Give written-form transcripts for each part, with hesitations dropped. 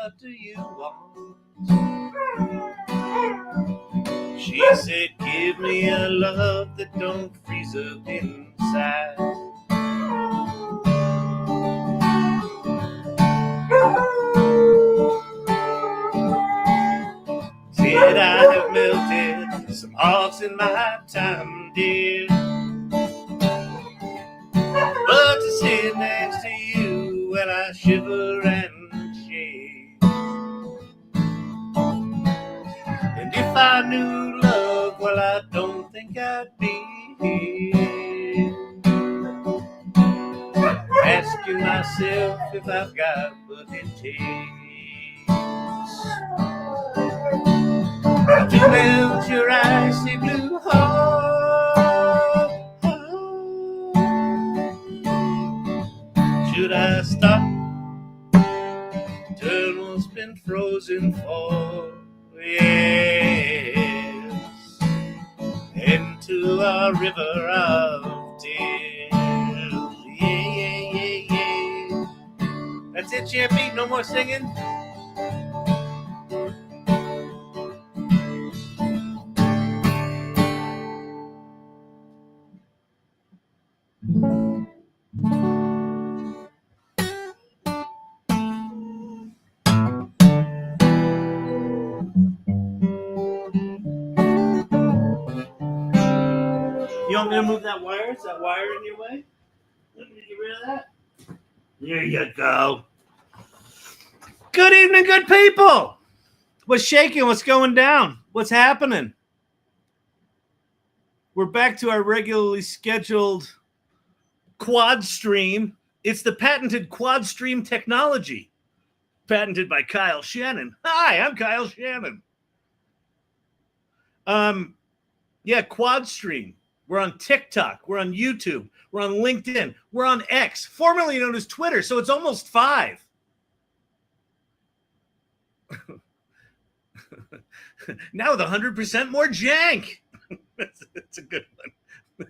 what do you want? She said, give me a love that don't freeze up inside. Said I have melted some hearts in my time, dear, but to sit next to you, well, I shiver and shake. And if I knew love, well, I don't think I'd be here, asking myself if I've got what it takes to melt your icy blue heart. Should I stop? Turn what's been frozen for years into a river of tears. Yeah, yeah, yeah, yeah. That's it, Champy. No more singing. You want me to move that wire? Is that wire in your way? Let me get rid of that. There you go. Good evening, good people. What's shaking? What's going down? What's happening? We're back to our regularly scheduled quad stream. It's the patented quad stream technology, patented by Kyle Shannon. Hi, I'm Kyle Shannon. Yeah, quad stream. We're on TikTok. We're on YouTube. We're on LinkedIn. We're on X, formerly known as Twitter. So it's almost 5. Now with 100% more jank. That's a good one.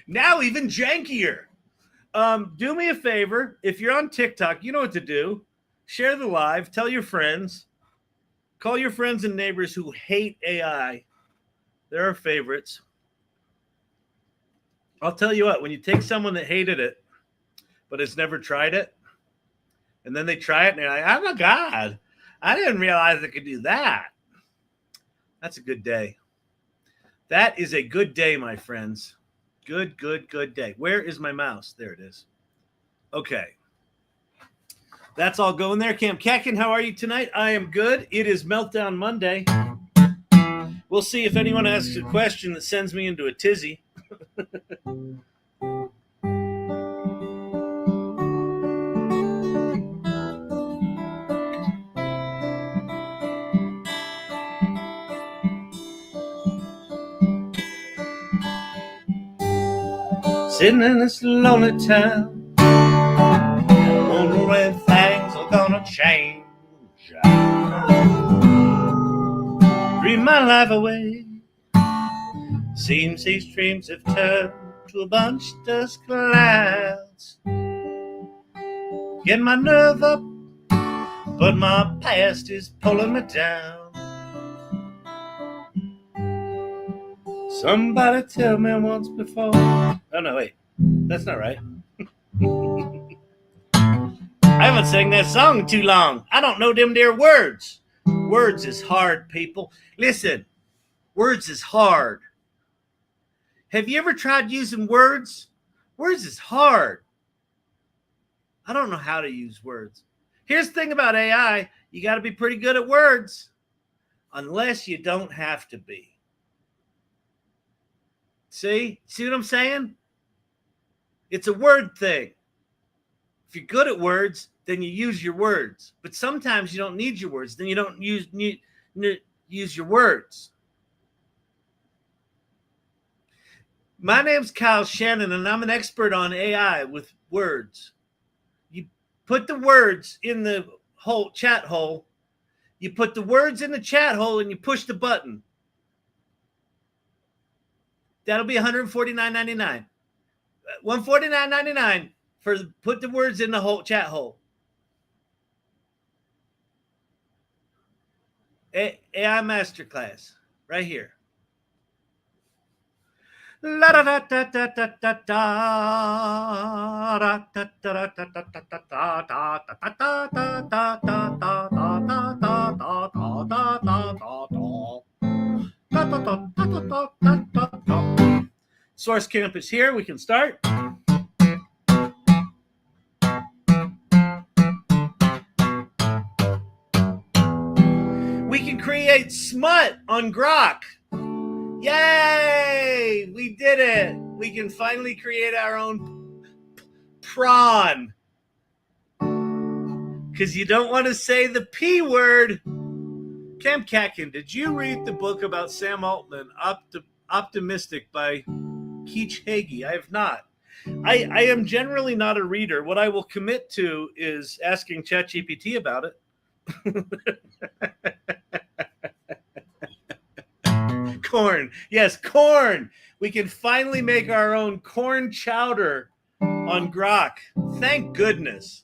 Now even jankier. Do me a favor. If you're on TikTok, you know what to do. Share the live. Tell your friends. Call your friends and neighbors who hate AI. They're our favorites. I'll tell you what, when you take someone that hated it, but has never tried it, and then they try it and they're like, oh my God, I didn't realize it could do that. That's a good day. That is a good day, my friends. Good, good, good day. Where is my mouse? There it is. Okay. That's all going there. Cam Kakin, how are you tonight? I am good. It is Meltdown Monday. We'll see if anyone asks a question that sends me into a tizzy. Sitting in this lonely town, wondering when things are gonna change. Dream my life away. Seems these dreams have turned to a bunch of dust clouds. Get my nerve up, but my past is pulling me down. Somebody tell me once before. Oh no, wait, that's not right. I haven't sang that song too long. I don't know them there words. Words is hard, people. Listen, words is hard. Have you ever tried using words? Words is hard. I don't know how to use words. Here's the thing about AI. You got to be pretty good at words, unless you don't have to be. See what I'm saying? It's a word thing. If you're good at words, then you use your words. But sometimes you don't need your words. Then you don't use your words. My name's Kyle Shannon, and I'm an expert on AI with words. You put the words in the whole chat hole. You put the words in the chat hole, and you push the button. That'll be $149.99. $149.99 Put the words in the whole chat hole. AI Masterclass, right here. Source Camp is here. We can start. We can create smut on Grock. Yay! We did it. We can finally create our own prawn. Because you don't want to say the P word. Cam Catkin, did you read the book about Sam Altman, Optimistic by Keach Hagee? I have not. I am generally not a reader. What I will commit to is asking ChatGPT about it. Corn. Yes, corn. We can finally make our own corn chowder on Grock. Thank goodness.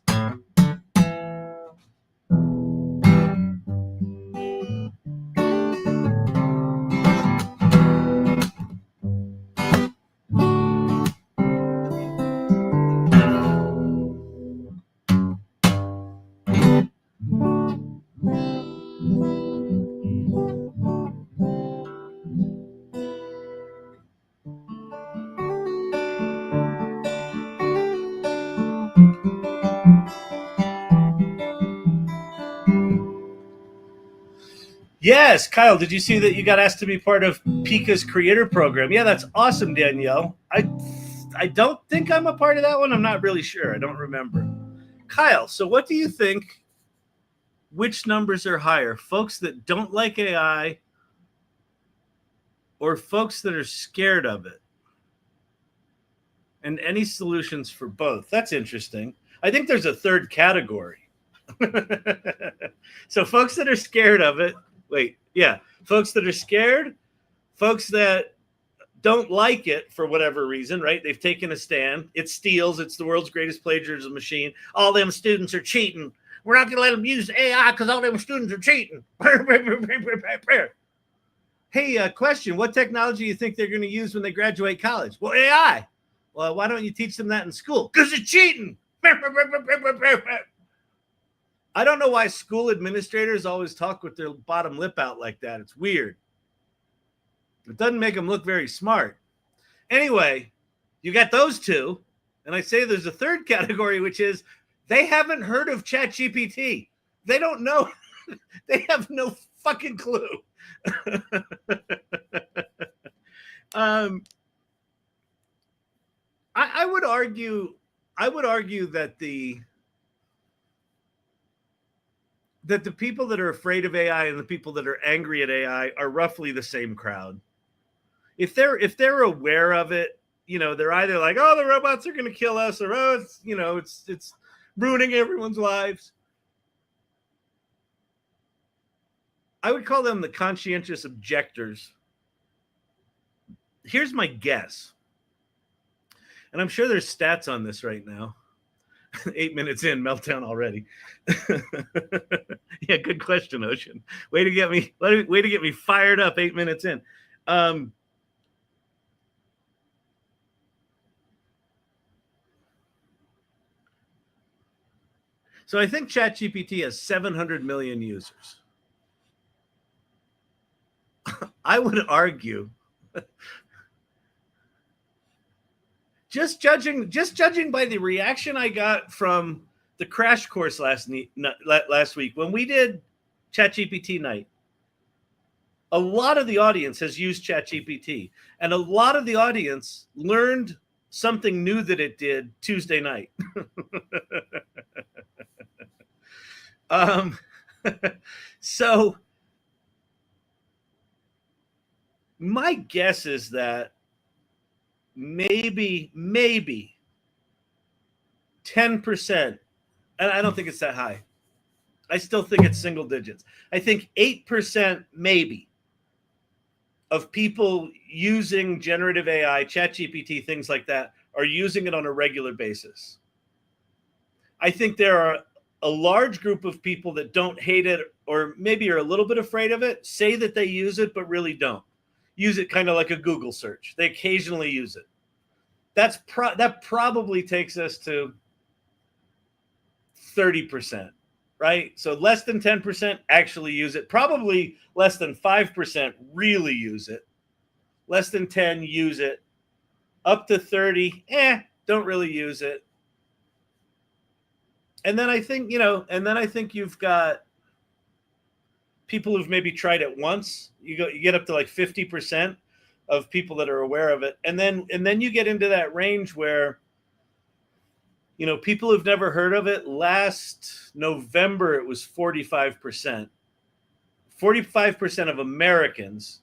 Yes, Kyle, did you see that you got asked to be part of Pika's creator program? Yeah, that's awesome, Danielle. I don't think I'm a part of that one. I'm not really sure. I don't remember. Kyle, so what do you think? Which numbers are higher? Folks that don't like AI or folks that are scared of it? And any solutions for both? That's interesting. I think there's a third category. So folks that are scared of it, folks that are scared, folks that don't like it for whatever reason, right? They've taken a stand. It steals. It's the world's greatest plagiarism machine. All them students are cheating. We're not going to let them use AI because all them students are cheating. Hey, question. What technology do you think they're going to use when they graduate college? Well, AI. Well, why don't you teach them that in school? Because it's cheating. I don't know why school administrators always talk with their bottom lip out like that. It's weird. It doesn't make them look very smart. Anyway, you got those two. And I say there's a third category, which is they haven't heard of ChatGPT. They don't know. They have no fucking clue. I would argue that the people that are afraid of AI and the people that are angry at AI are roughly the same crowd. If they're aware of it, they're either like, oh, the robots are going to kill us, or oh, it's ruining everyone's lives. I would call them the conscientious objectors. Here's my guess, and I'm sure there's stats on this right now. 8 minutes in, Meltdown already. Yeah, good question, Ocean. Way to get me fired up 8 minutes in. So I think ChatGPT has 700 million users. I would argue, just judging by the reaction I got from the crash course last week when we did ChatGPT night, a lot of the audience has used ChatGPT, and a lot of the audience learned something new that it did Tuesday night. So my guess is that maybe 10%, and I don't think it's that high. I still think it's single digits. I think 8% maybe of people using generative AI, ChatGPT, things like that, are using it on a regular basis. I think there are a large group of people that don't hate it, or maybe are a little bit afraid of it, say that they use it, but really don't. Use it kind of like a Google search. They occasionally use it. That probably takes us to 30%, right? So less than 10% actually use it. Probably less than 5% really use it. Less than 10 use it. Up to 30, don't really use it. And then I think, you've got people who've maybe tried it once. You get up to like 50% of people that are aware of it. And then you get into that range where, people who've never heard of it. Last November, it was 45%. 45% of Americans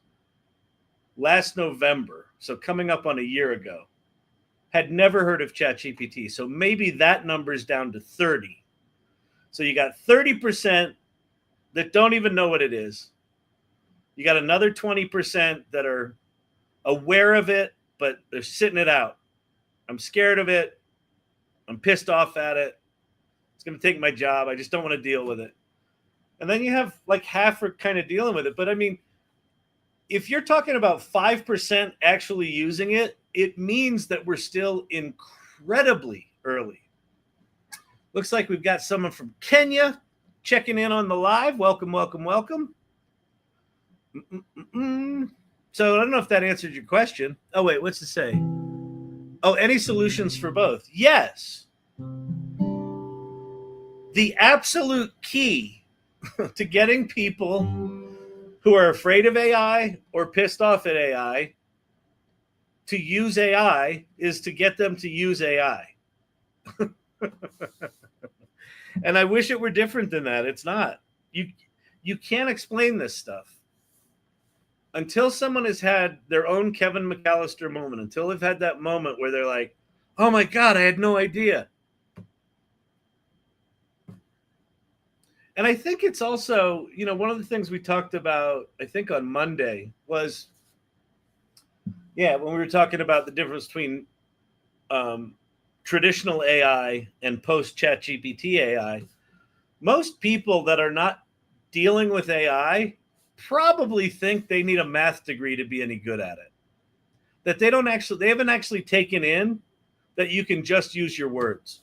last November, so coming up on a year ago, had never heard of ChatGPT. So maybe that number's down to 30. So you got 30% that don't even know what it is. You got another 20% that are aware of it, but they're sitting it out. I'm scared of it. I'm pissed off at it. It's going to take my job. I just don't want to deal with it. And then you have like half are kind of dealing with it. But I mean, if you're talking about 5% actually using it, it means that we're still incredibly early. Looks like we've got someone from Kenya checking in on the live. Welcome, welcome, welcome. So I don't know if that answered your question. Oh, wait, what's it say? Oh, any solutions for both? Yes. The absolute key to getting people who are afraid of AI or pissed off at AI to use AI is to get them to use AI. And I wish it were different than that. It's not. You can't explain this stuff. Until someone has had their own Kevin McAllister moment, until they've had that moment where they're like, oh my God, I had no idea. And I think it's also, one of the things we talked about, I think on Monday was, when we were talking about the difference between traditional AI and post-ChatGPT AI, most people that are not dealing with AI probably think they need a math degree to be any good at it. That they haven't actually taken in that you can just use your words,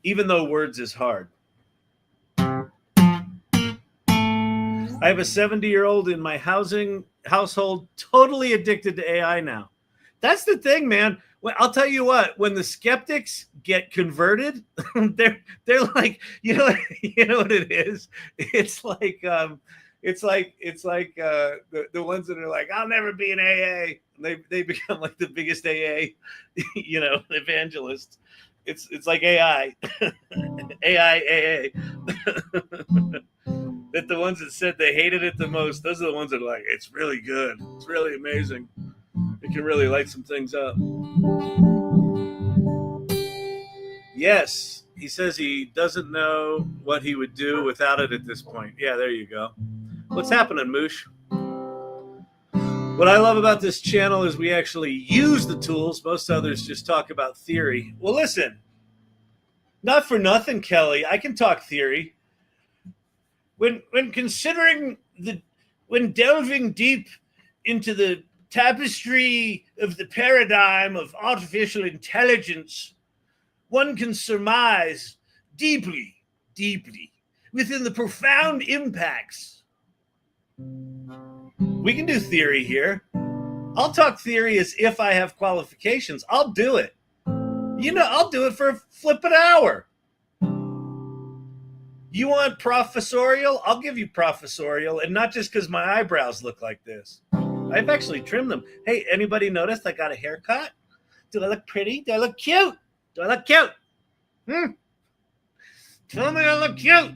even though words is hard. I have a 70-year-old in my household totally addicted to AI now. That's the thing, man. Well, I'll tell you what, when the skeptics get converted, they're like, you know what it is? It's like the ones that are like, I'll never be an AA. They become like the biggest AA, evangelists. It's like AI, AA. That the ones that said they hated it the most, those are the ones that are like, it's really good. It's really amazing. It can really light some things up. Yes, he says he doesn't know what he would do without it at this point. Yeah, there you go. What's happening, Moosh? What I love about this channel is we actually use the tools. Most others just talk about theory. Well, listen, not for nothing, Kelly. I can talk theory. When delving deep into the tapestry of the paradigm of artificial intelligence, one can surmise deeply, deeply within the profound impacts. We can do theory here. I'll talk theory as if I have qualifications. I'll do it. I'll do it for a flippin' hour. You want professorial? I'll give you professorial, and not just because my eyebrows look like this. I've actually trimmed them. Hey, anybody notice I got a haircut? Do I look pretty? Do I look cute? Do I look cute? Tell me I look cute.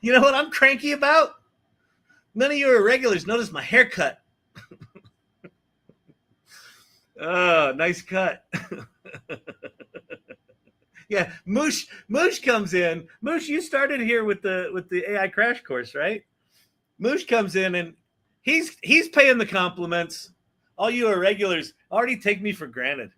You know what I'm cranky about? None of you are regulars notice my haircut. Oh, nice cut. Yeah, Moosh comes in. Moosh, you started here with the AI crash course, right? Moosh comes in and he's paying the compliments. all you irregulars already take me for granted.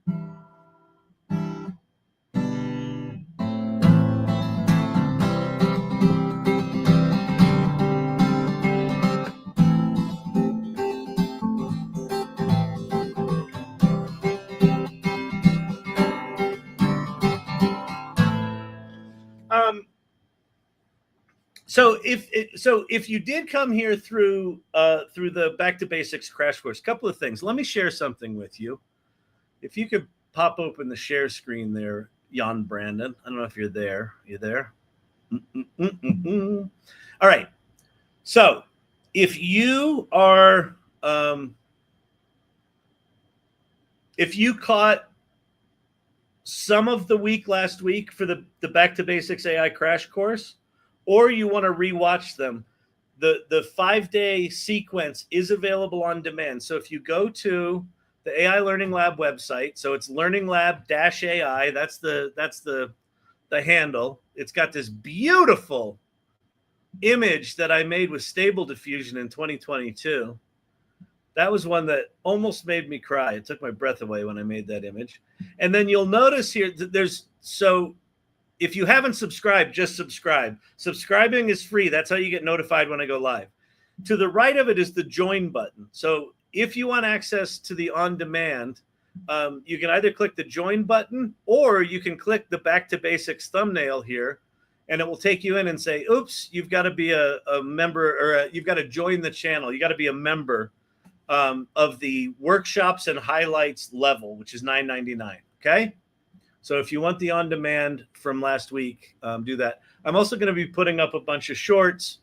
So if you did come here through the Back to Basics crash course, a couple of things. Let me share something with you. If you could pop open the share screen there, Jan Brandon. I don't know if you're there. You there? All right. So if you are, if you caught some of the week last week for the Back to Basics AI crash course, or you want to rewatch them, the 5-day sequence is available on demand. So if you go to the AI Learning Lab website, so it's learninglab-AI, that's the handle. It's got this beautiful image that I made with Stable Diffusion in 2022. That was one that almost made me cry. It took my breath away when I made that image. And then you'll notice here that if you haven't subscribed, just subscribe. Subscribing is free. That's how you get notified when I go live. To the right of it is the join button. So if you want access to the on-demand, you can either click the join button or you can click the Back to Basics thumbnail here, and it will take you in and say, oops, you've got to be a member, or you've got to join the channel. You got to be a member of the workshops and highlights level, which is $9.99. Okay. So if you want the on-demand from last week, do that. I'm also going to be putting up a bunch of shorts,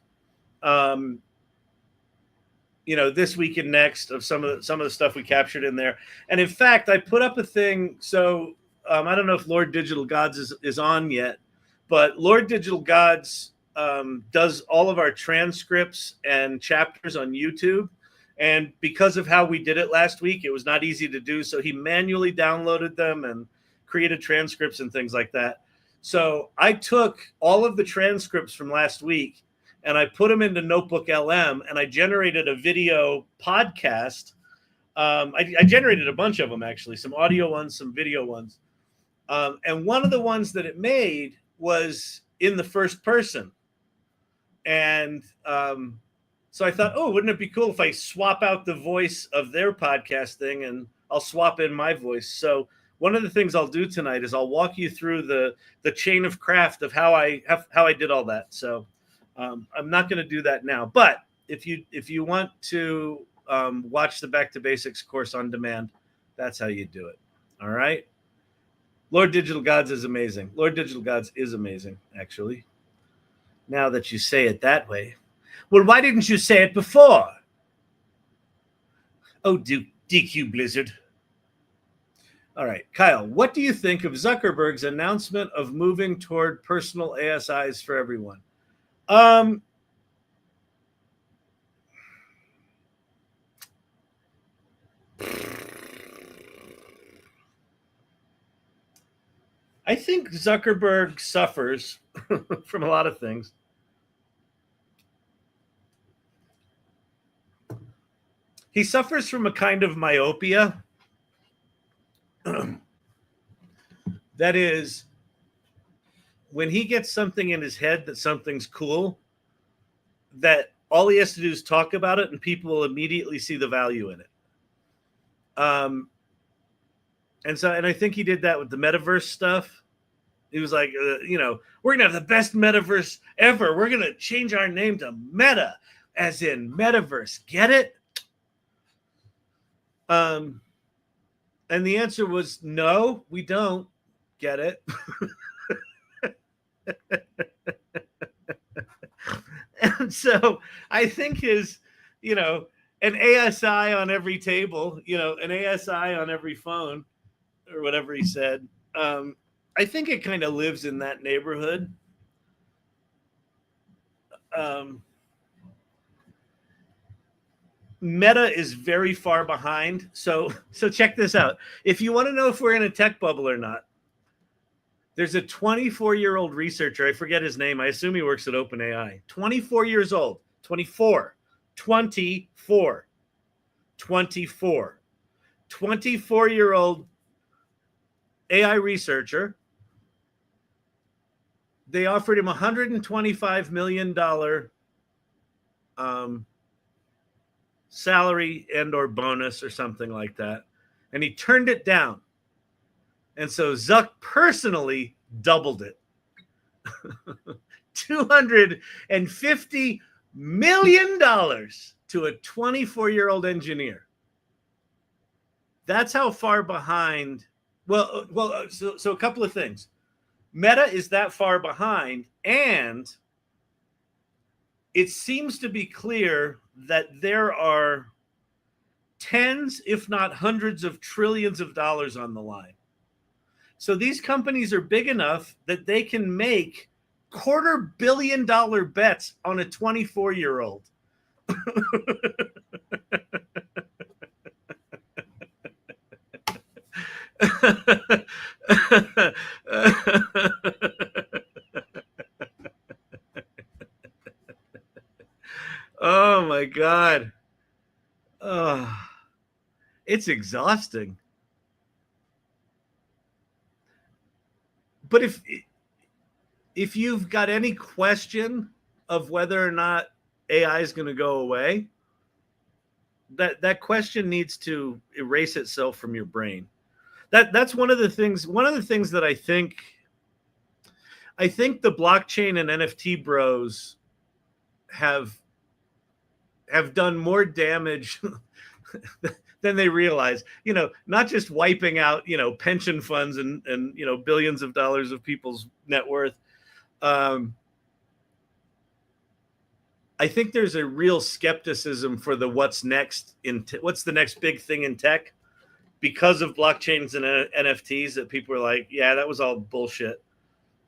this week and next of some of the stuff we captured in there. And in fact, I put up a thing. So I don't know if Lord Digital Gods is on yet, but Lord Digital Gods does all of our transcripts and chapters on YouTube. And because of how we did it last week, it was not easy to do. So he manually downloaded them and created transcripts and things like that. So I took all of the transcripts from last week and I put them into Notebook LM, and I generated a video podcast. I generated a bunch of them, actually, some audio ones, some video ones. And one of the ones that it made was in the first person. And so I thought, oh, wouldn't it be cool if I swap out the voice of their podcast thing and I'll swap in my voice. So one of the things I'll do tonight is I'll walk you through the chain of craft of how I did all that. So I'm not going to do that now. But if you want to watch the Back to Basics course on demand, that's how you do it. All right. Lord Digital Gods is amazing. Lord Digital Gods is amazing, actually. Now that you say it that way. Well, why didn't you say it before? Oh, DQ Blizzard. All right, Kyle, what do you think of Zuckerberg's announcement of moving toward personal ASIs for everyone? I think Zuckerberg suffers from a lot of things. He suffers from a kind of myopia. That is, when he gets something in his head that something's cool, that all he has to do is talk about it and people will immediately see the value in it. And I think he did that with the metaverse stuff. He was like, we're going to have the best metaverse ever. We're going to change our name to Meta, as in metaverse. Get it? And the answer was, no, we don't get it. And so I think his, an ASI on every table, an ASI on every phone, or whatever he said. I think it kind of lives in that neighborhood. Meta is very far behind. So check this out. If you want to know if we're in a tech bubble or not, there's a 24-year-old researcher. I forget his name. I assume he works at OpenAI. 24 years old. 24. 24-year-old AI researcher. They offered him $125 million salary and or bonus or something like that. And he turned it down. And so Zuck personally doubled it. $250 million to a 24-year-old engineer. That's how far behind. So a couple of things. Meta is that far behind, and it seems to be clear that there are tens, if not hundreds of trillions of dollars on the line. So these companies are big enough that they can make $250 million bets on a 24-year-old. Oh my God. Oh, it's exhausting. But if you've got any question of whether or not AI is going to go away, that question needs to erase itself from your brain. That's one of the things that I think the blockchain and NFT bros have done more damage than they realize. Not just wiping out, pension funds and billions of dollars of people's net worth. I think there's a real skepticism for what's next what's the next big thing in tech because of blockchains and NFTs, that people are like, yeah, that was all bullshit.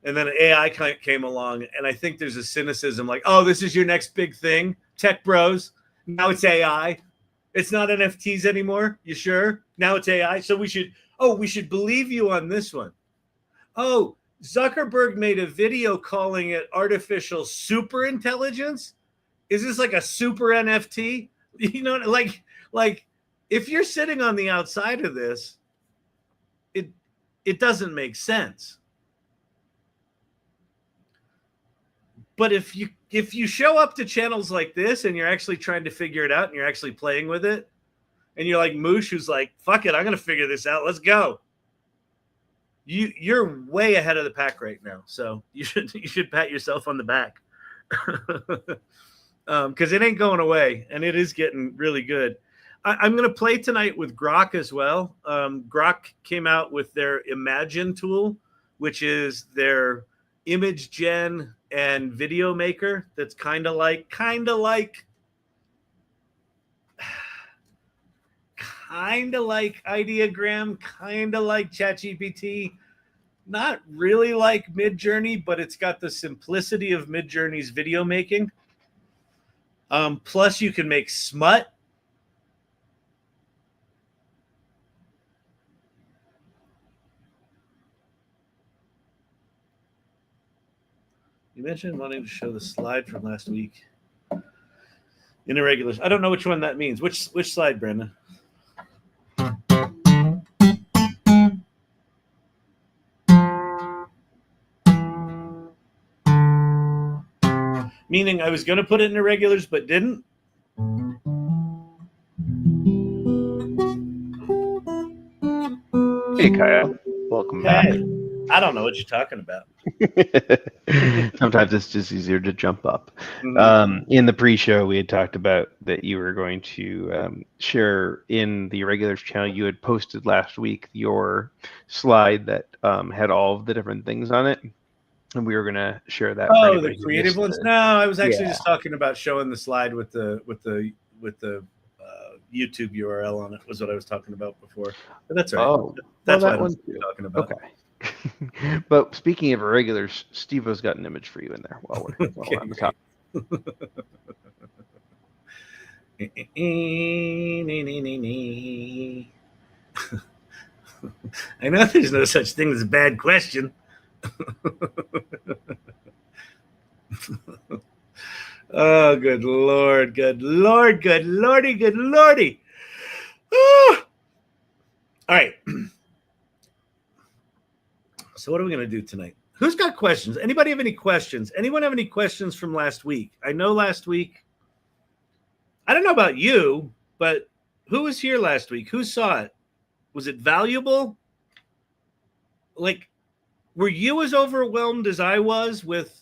And then AI came along, and I think there's a cynicism like, oh, this is your next big thing, tech bros. Now it's AI. It's not NFTs anymore. You sure? Now it's AI. So we should believe you on this one. Oh, Zuckerberg made a video calling it artificial super intelligence. Is this like a super NFT? Like if you're sitting on the outside of this, it doesn't make sense. But if you show up to channels like this and you're actually trying to figure it out and you're actually playing with it, and you're like Moosh, who's like, fuck it, I'm going to figure this out. Let's go. You're way ahead of the pack right now. So you should pat yourself on the back. Because it ain't going away, and it is getting really good. I'm going to play tonight with Grock as well. Grock came out with their Imagine tool, which is their image gen and video maker. That's kind of like Ideogram, kind of like ChatGPT, not really like Midjourney, but it's got the simplicity of Midjourney's video making. Plus, you can make smut. You mentioned wanting to show the slide from last week in irregulars. I don't know which one that means. Which slide, Brandon? Meaning I was going to put it in irregulars, but didn't? Hey, Kyle. Welcome back. I don't know what you're talking about. Sometimes it's just easier to jump up. Mm-hmm. In the pre-show, we had talked about that you were going to share in the Irregulars channel. You had posted last week your slide that had all of the different things on it, and we were going to share that. Oh, the creative ones? No, I was actually just talking about showing the slide with the YouTube URL on it. Was what I was talking about before. But that's right. Oh, that's what I'm talking about. Okay. But speaking of irregulars, Steve-O's got an image for you in there while we're on the top. I know there's no such thing as a bad question. Oh, good Lord, good Lord, good Lordy, good Lordy. Oh! All right. So what are we going to do tonight? Who's got questions? Anybody have any questions? Anyone have any questions from last week? I know last week, I don't know about you, but who was here last week? Who saw it? Was it valuable? Like, were you as overwhelmed as I was with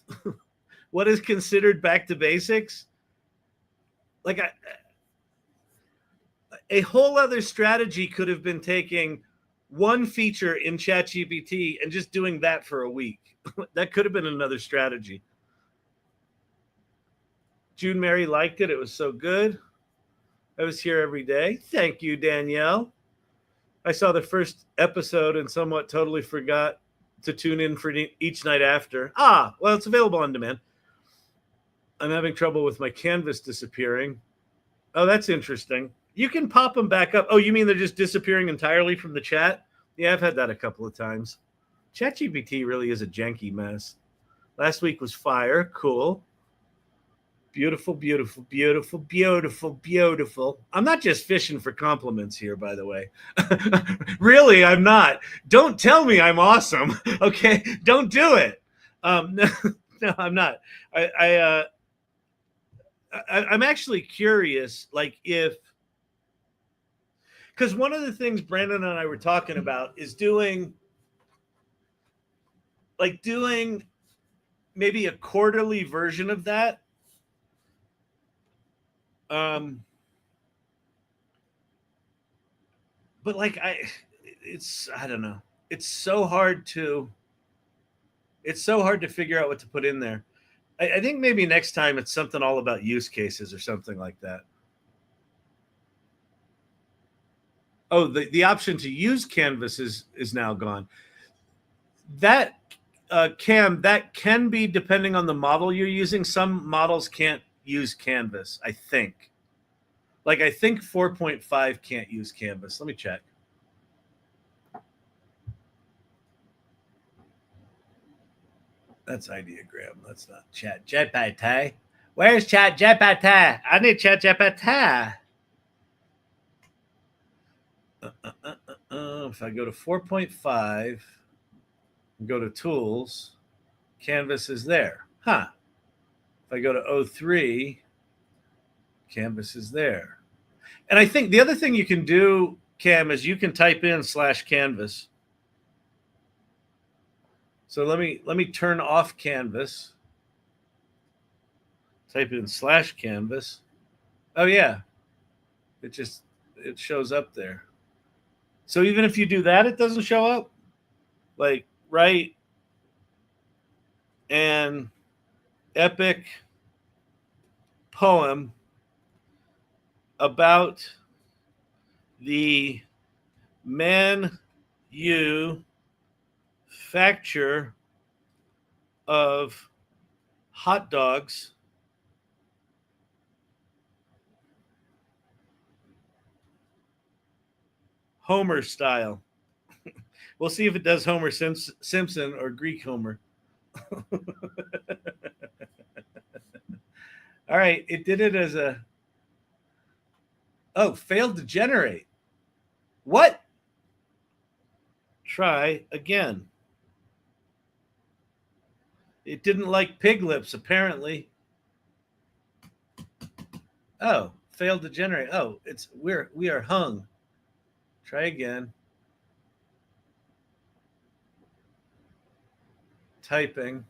what is considered back to basics? Like, a whole other strategy could have been taking one feature in ChatGPT and just doing that for a week. That could have been another strategy. June Mary liked it. It was so good. I was here every day. Thank you, Danielle. I saw the first episode and somewhat totally forgot to tune in for each night after. Well, it's available on demand. I'm having trouble with my canvas disappearing. Oh, that's interesting. You can pop them back up. Oh, you mean they're just disappearing entirely from the chat? Yeah, I've had that a couple of times. ChatGPT really is a janky mess. Last week was fire. Cool. Beautiful, beautiful, beautiful, beautiful, beautiful. I'm not just fishing for compliments here, by the way. Really, I'm not. Don't tell me I'm awesome. Okay, don't do it. No, I'm not. I'm actually curious, like because one of the things Brandon and I were talking about is doing maybe a quarterly version of that. But like I don't know. It's so hard to figure out what to put in there. I think maybe next time it's something all about use cases or something like that. Oh, the option to use Canvas is now gone. That Cam, that can be depending on the model you're using. Some models can't use Canvas, I think. Like, I think 4.5 can't use Canvas. Let me check. That's ideogram. That's not Chat GPT. Where's Chat GPT? I need Chat GPT. If I go to 4.5, go to tools, Canvas is there. If I go to 03, Canvas is there. And I think the other thing you can do, Cam, is you can type in /canvas. So let me turn off Canvas. Type in /canvas. Oh yeah. It shows up there. So even if you do that, it doesn't show up. Like, write an epic poem about the manufacture of hot dogs Homer style. We'll see if it does Homer Simpson or Greek Homer. All right, it did it as a... Oh, failed to generate. What? Try again. It didn't like pig lips, apparently. Oh, failed to generate. Oh, we are hung. Try again. Typing.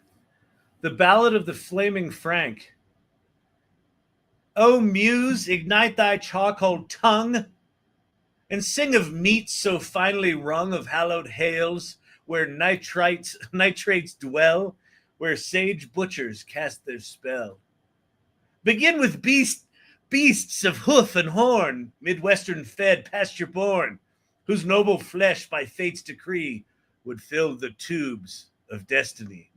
The Ballad of the Flaming Frank. O Muse, ignite thy charcoal tongue, and sing of meats so finely wrung, of hallowed hails, where nitrates dwell, where sage butchers cast their spell. Begin with beasts of hoof and horn, Midwestern fed, pasture born, whose noble flesh by fate's decree would fill the tubes of destiny.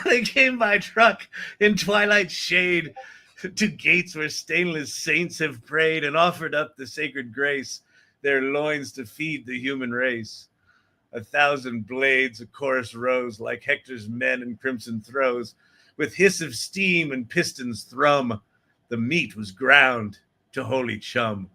They came by truck in twilight shade to gates where stainless saints have prayed and offered up the sacred grace, their loins to feed the human race. 1,000 blades a chorus rose like Hector's men in crimson throes, With hiss of steam and pistons thrum, the meat was ground to holy chum.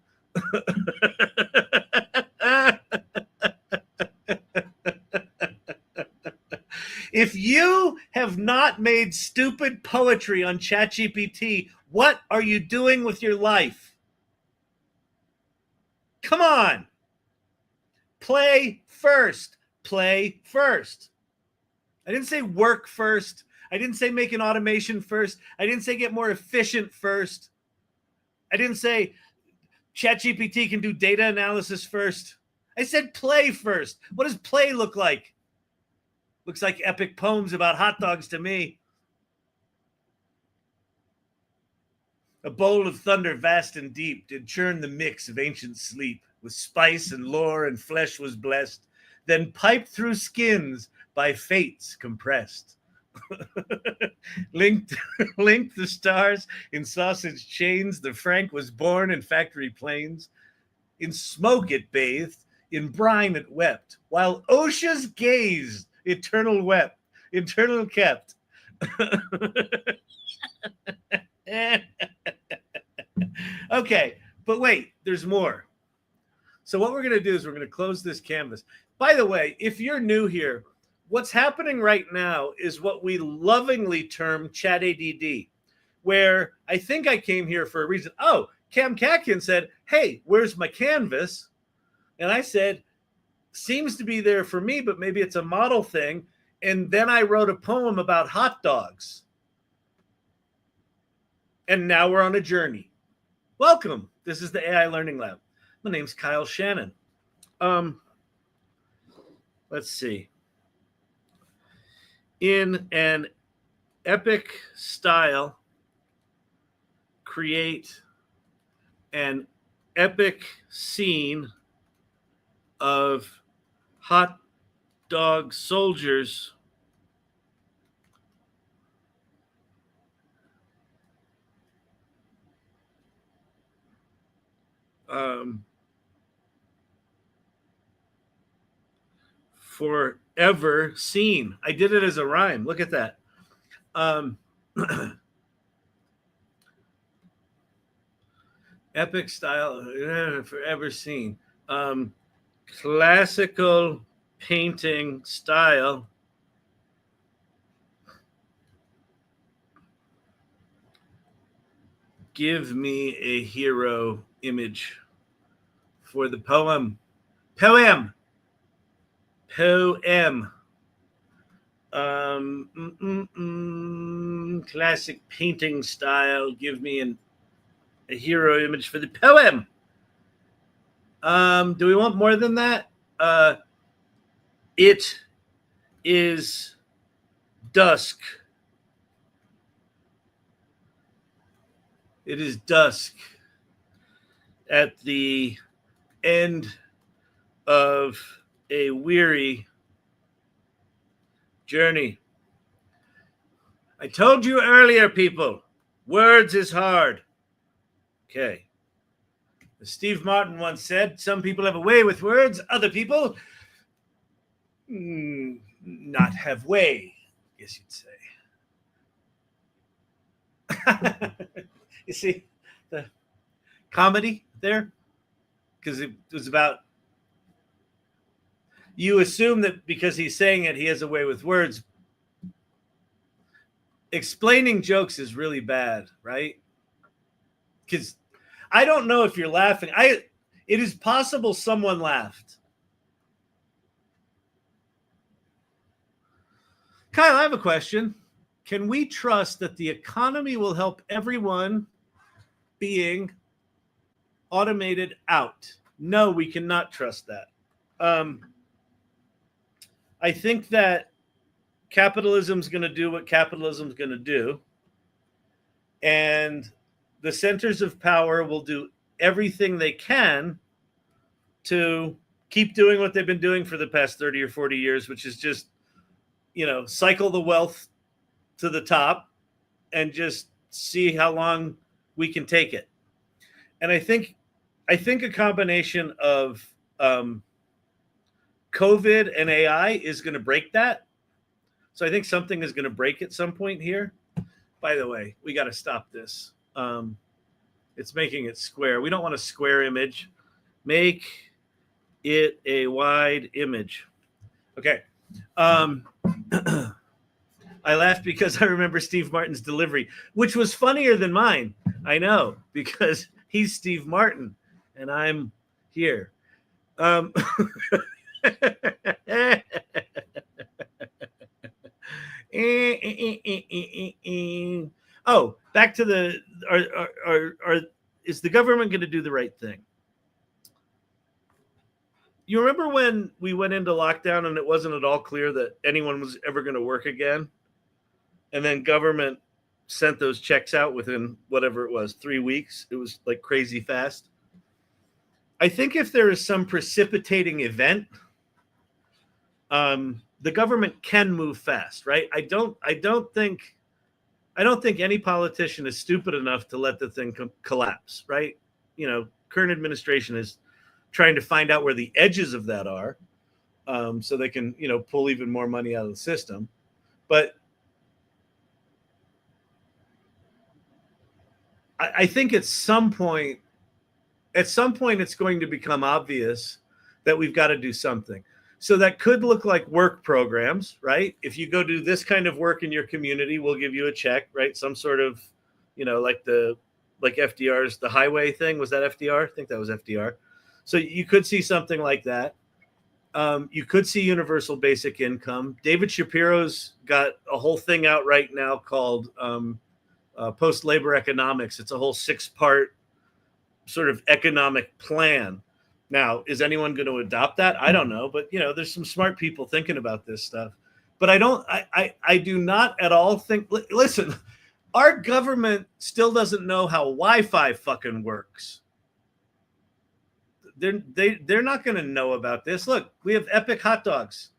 If you have not made stupid poetry on ChatGPT, what are you doing with your life? Come on. Play first. Play first. I didn't say work first. I didn't say make an automation first. I didn't say get more efficient first. I didn't say ChatGPT can do data analysis first. I said play first. What does play look like? Looks like epic poems about hot dogs to me. A bowl of thunder vast and deep did churn the mix of ancient sleep. With spice and lore and flesh was blessed, then piped through skins by fates compressed. linked the stars in sausage chains. The Frank was born in factory plains. In smoke it bathed, in brine it wept, while OSHA's gazed, eternal kept. Okay, but wait, there's more. So what we're going to do is we're going to close this canvas. By the way, if you're new here, what's happening right now is what we lovingly term chat ADD, where I think I came here for a reason. Oh, Cam Katkin said, hey, where's my canvas? And I said, seems to be there for me, but maybe it's a model thing. And then I wrote a poem about hot dogs. And now we're on a journey. Welcome. This is the AI Learning Lab. My name's Kyle Shannon. Let's see. In an epic style, create an epic scene of hot dog soldiers forever seen. I did it as a rhyme. Look at that. Epic style, forever seen. Classical painting style. Give me a hero image for the poem. Poem. Classic painting style. Give me a hero image for the poem. Do we want more than that? It is dusk. It is dusk at the end of a weary journey. I told you earlier, people, words is hard. Okay. As Steve Martin once said, some people have a way with words, other people not have way, I guess you'd say. You see the comedy there? Because it was about, you assume that because he's saying it, he has a way with words. Explaining jokes is really bad, right? Because I don't know if you're laughing. It is possible someone laughed. Kyle, I have a question. Can we trust that the economy will help everyone being automated out? No, we cannot trust that. I think that capitalism's going to do what capitalism's going to do. And the centers of power will do everything they can to keep doing what they've been doing for the past 30 or 40 years, which is just, cycle the wealth to the top and just see how long we can take it. And I think a combination of COVID and AI is going to break that. So I think something is going to break at some point here. By the way, we got to stop this. It's making it square. We don't want a square image. Make it a wide image. Okay. I laughed because I remember Steve Martin's delivery, which was funnier than mine. I know, because he's Steve Martin and I'm here. Oh, back to the is the government going to do the right thing? You remember when we went into lockdown and it wasn't at all clear that anyone was ever going to work again? And then government sent those checks out within whatever it was, 3 weeks. It was like crazy fast. I think if there is some precipitating event, the government can move fast, right? I don't think any politician is stupid enough to let the thing collapse, right? You know, current administration is trying to find out where the edges of that are, so they can, you know, pull even more money out of the system. But I think at some point it's going to become obvious that we've got to do something. So that could look like work programs, right? If you go do this kind of work in your community, we'll give you a check, right? Some sort of, you know, like FDR's, the highway thing. Was that FDR? I think that was FDR. So you could see something like that. You could see universal basic income. David Shapiro's got a whole thing out right now called post-labor economics. It's a whole 6-part sort of economic plan. Now, is anyone going to adopt that? I don't know, but you know, there's some smart people thinking about this stuff. But I do not at all think. Listen, our government still doesn't know how Wi-Fi fucking works. They're not going to know about this. Look, we have epic hot dogs.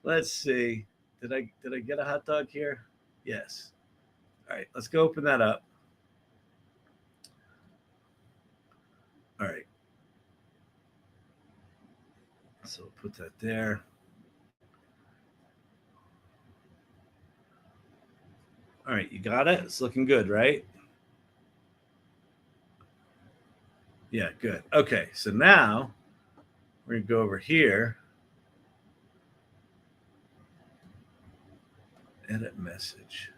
Let's see. Did I get a hot dog here? Yes. All right, let's go open that up. All right. So put that there. All right, you got it? It's looking good, right? Yeah, good. Okay, so now we're going to go over here. Edit message.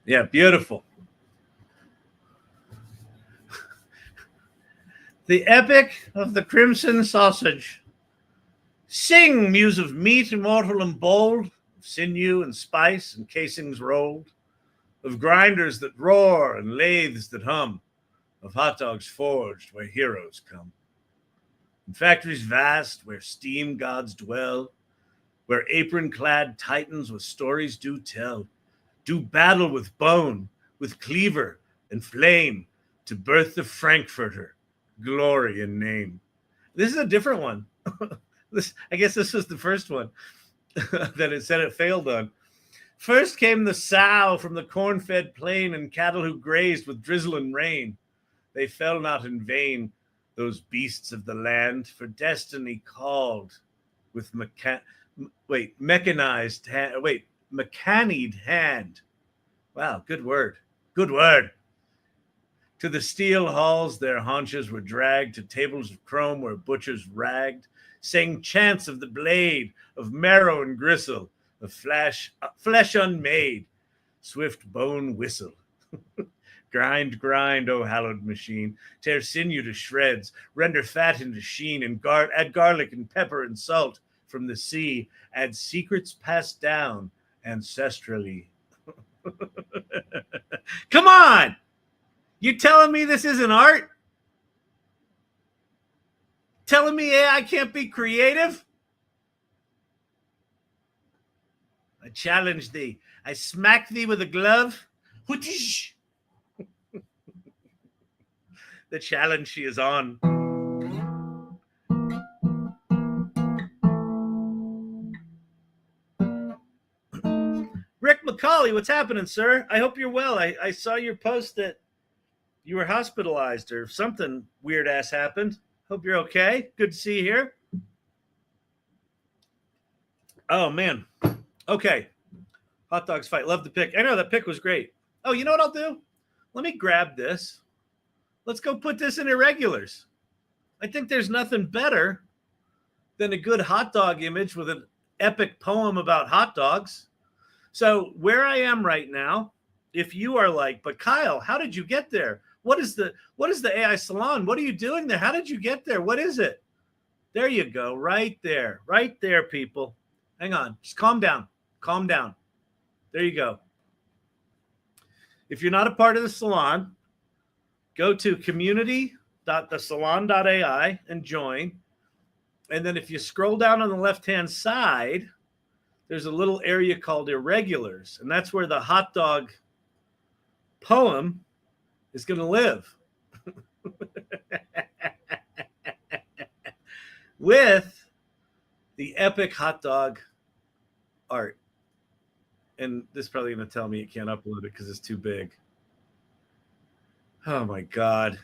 Yeah, beautiful. The epic of the crimson sausage. Sing, muse of meat immortal and bold, of sinew and spice and casings rolled, of grinders that roar and lathes that hum, of hot dogs forged where heroes come. In factories vast where steam gods dwell, where apron-clad titans with stories do tell, do battle with bone, with cleaver and flame, to birth the Frankfurter, glory and name. This is a different one. I guess this was the first one that it said it failed on. First came the sow from the corn-fed plain, and cattle who grazed with drizzle and rain. They fell not in vain, those beasts of the land, for destiny called with mechanized hand. Wow, good word. Good word. To the steel halls their haunches were dragged, to tables of chrome where butchers ragged, sang chants of the blade, of marrow and gristle, of flesh unmade, swift bone whistle. Grind, grind, O hallowed machine, tear sinew to shreds, render fat into sheen, and add garlic and pepper and salt from the sea, add secrets passed down ancestrally. Come on! You telling me this isn't art? Telling me AI can't be creative? I challenge thee. I smack thee with a glove. Whootish! The challenge she is on. McCauley, what's happening, sir? I hope you're well. I saw your post that you were hospitalized or something weird ass happened. Hope you're okay. Good to see you here. Oh, man. Okay. Hot dogs fight. Love the pick. I know that pick was great. Oh, you know what I'll do? Let me grab this. Let's go put this in irregulars. I think there's nothing better than a good hot dog image with an epic poem about hot dogs. So where I am right now, if you are like, but Kyle, how did you get there? What is the AI Salon? What are you doing there? How did you get there? What is it? There you go. Right there, people. Hang on. Just calm down. Calm down. There you go. If you're not a part of the salon, go to community.thesalon.ai and join. And then if you scroll down on the left-hand side, there's a little area called irregulars. And that's where the hot dog poem is going to live. With the epic hot dog art. And this is probably going to tell me it can't upload it because it's too big. Oh my God.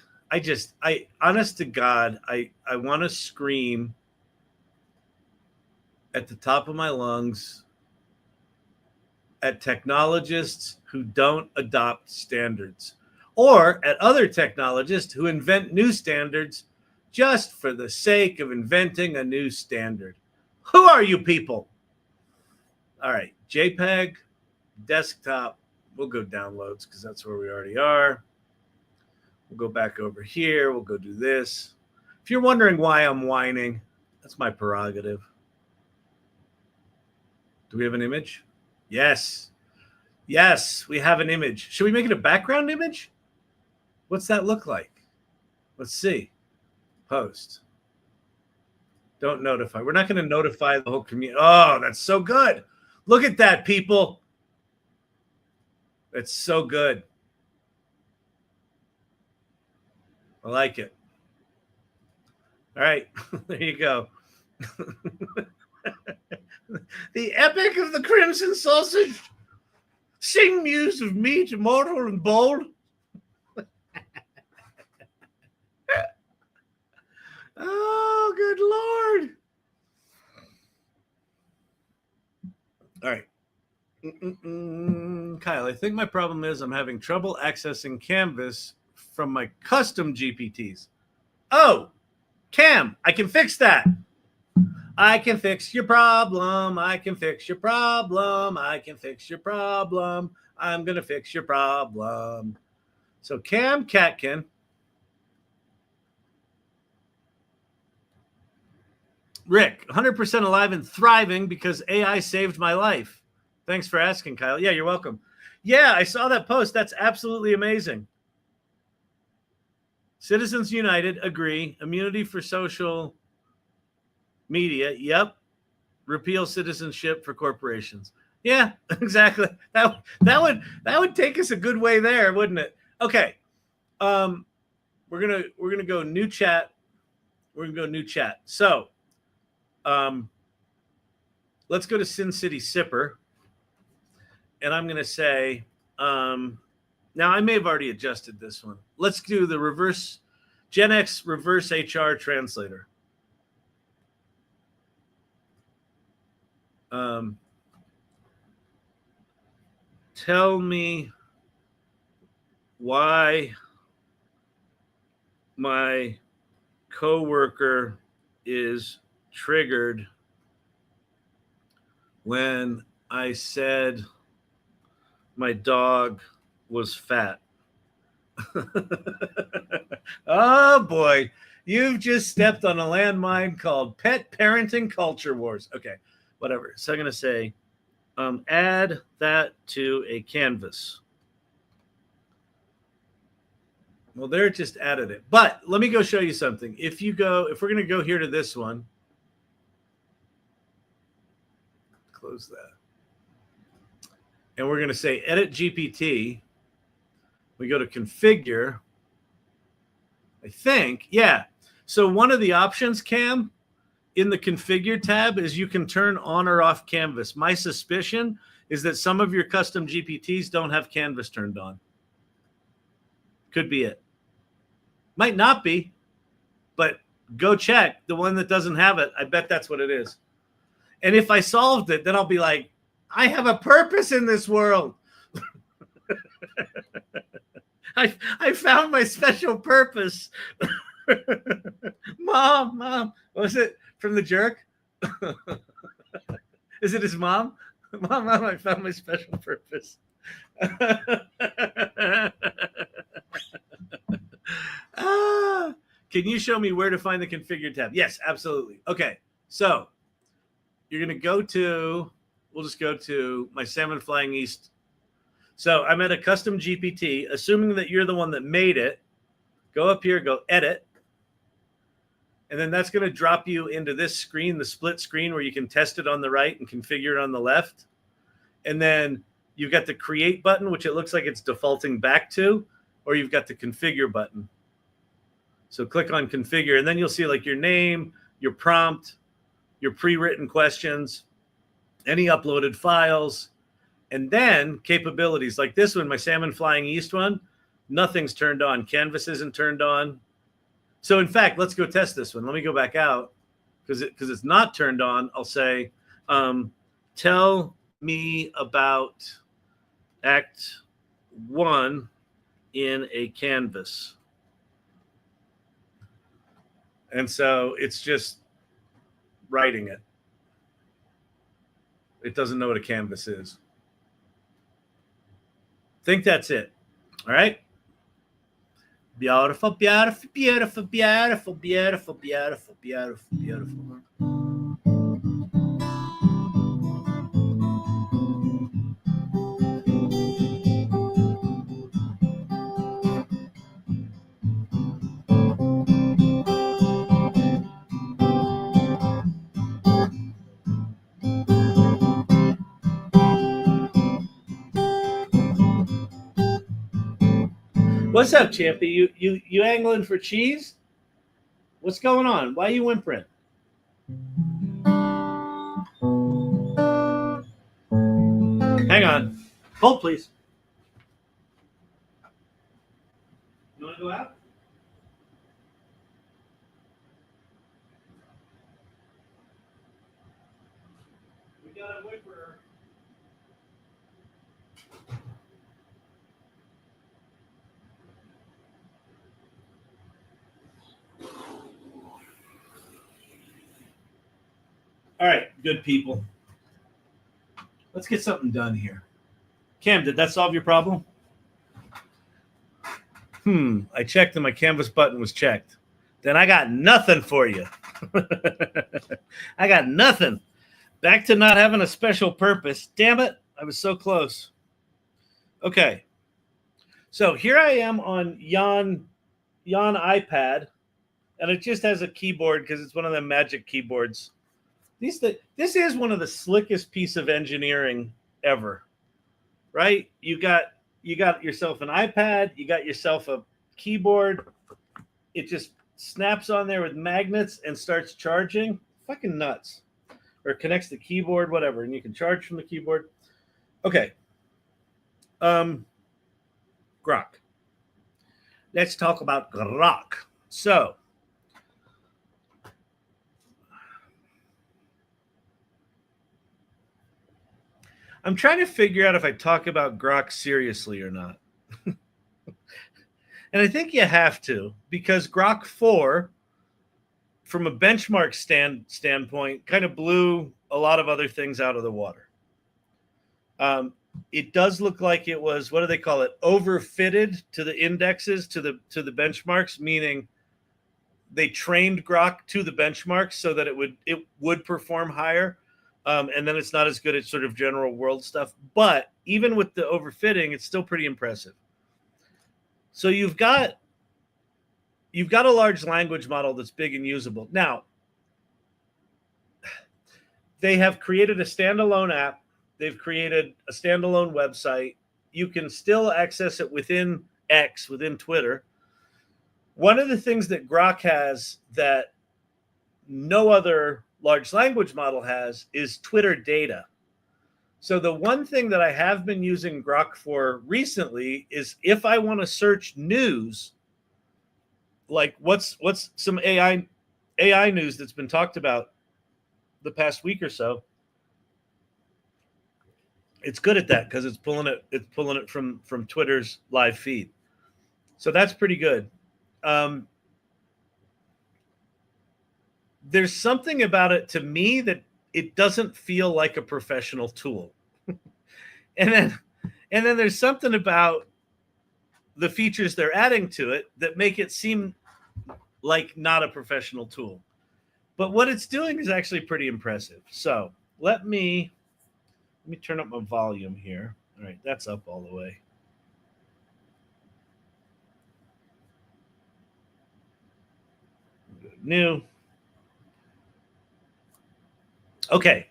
Honest to God, I want to scream at the top of my lungs at technologists who don't adopt standards, or at other technologists who invent new standards just for the sake of inventing a new standard. Who are you people? All right, JPEG, desktop. We'll go downloads because that's where we already are. We'll go back over here. We'll go do this. If you're wondering why I'm whining, that's my prerogative. Do we have an image? Yes. Yes, we have an image. Should we make it a background image? What's that look like? Let's see. Post. Don't notify. We're not going to notify the whole community. Oh, that's so good. Look at that, people. That's so good. I like it. All right. There you go. The epic of the crimson sausage. Sing muse of meat, immortal and bold. Oh, good Lord. All right. Kyle, I think my problem is I'm having trouble accessing Canvas from my custom GPTs. Oh, Cam, I can fix that. I can fix your problem. I can fix your problem. I can fix your problem. I'm going to fix your problem. So Cam Catkin. Rick, 100% alive and thriving because AI saved my life. Thanks for asking, Kyle. Yeah, you're welcome. Yeah, I saw that post. That's absolutely amazing. Citizens United, agree. Immunity for social media, yep. Repeal citizenship for corporations. Yeah, exactly. That would take us a good way there, wouldn't it? Okay. We're gonna go new chat. We're gonna go new chat. So let's go to Sin City Sipper. And I'm gonna say, now I may have already adjusted this one. Let's do the reverse Gen X reverse HR translator. Tell me why my coworker is triggered when I said my dog was fat. Oh boy, you've just stepped on a landmine called pet parenting culture wars. Okay, whatever. So I'm going to say, add that to a canvas. Well, there it just added it. But let me go show you something. If we're going to go here to this one, close that. And we're going to say edit GPT. We go to configure. I think, yeah. So one of the options, Cam, in the configure tab is you can turn on or off canvas. My suspicion is that some of your custom GPTs don't have Canvas turned on. Could be it. Might not be, but go check the one that doesn't have it. I bet that's what it is. And if I solved it, then I'll be like, I have a purpose in this world. I found my special purpose. Mom, was it from The Jerk? Is it his mom? Mom, I found my special purpose. Can you show me where to find the configure tab? Yes, absolutely. Okay, so you're going to go to, we'll just go to my Salmon Flying East. So I'm at a custom GPT, assuming that you're the one that made it. Go up here, go edit. And then that's going to drop you into this screen, the split screen where you can test it on the right and configure it on the left. And then you've got the create button, which it looks like it's defaulting back to, or you've got the configure button. So click on configure, and then you'll see like your name, your prompt, your pre-written questions, any uploaded files, and then capabilities like this one, my Salmon Flying East one, nothing's turned on. Canvas isn't turned on. So in fact, let's go test this one. Let me go back out because it's not turned on. I'll say, tell me about Act 1 in a Canvas. And so it's just writing it. It doesn't know what a canvas is. Think that's it. All right. Beautiful, beautiful, beautiful, beautiful, beautiful, beautiful, beautiful, beautiful. What's up, Champy? You angling for cheese? What's going on? Why are you whimpering? Hang on. Hold, please. You want to go out? We got a whimperer. All right, good people. Let's get something done here. Cam, did that solve your problem? I checked and my Canvas button was checked. Then I got nothing for you. I got nothing. Back to not having a special purpose. Damn it. I was so close. Okay. So here I am on Yon iPad, and it just has a keyboard because it's one of the magic keyboards. This is one of the slickest piece of engineering ever, right? You got yourself an iPad, you got yourself a keyboard. It just snaps on there with magnets and starts charging. Fucking nuts. Or connects the keyboard, whatever, and you can charge from the keyboard. Okay. Grock. Let's talk about Grock. So, I'm trying to figure out if I talk about Grock seriously or not. And I think you have to, because Grock 4, from a benchmark standpoint, kind of blew a lot of other things out of the water. It does look like it was, what do they call it, overfitted to the indexes, to the benchmarks, meaning they trained Grock to the benchmarks so that it would perform higher. And then it's not as good at sort of general world stuff. But even with the overfitting, it's still pretty impressive. So you've got a large language model that's big and usable. Now, they have created a standalone app. They've created a standalone website. You can still access it within X, within Twitter. One of the things that Grock has that no other large language model has is Twitter data. So the one thing that I have been using Grok for recently is if I want to search news, like what's some AI news that's been talked about the past week or so. It's good at that because it's pulling it from Twitter's live feed. So that's pretty good. There's something about it to me that it doesn't feel like a professional tool. and then there's something about the features they're adding to it that make it seem like not a professional tool. But what it's doing is actually pretty impressive. So let me turn up my volume here. All right, that's up all the way. New. Okay,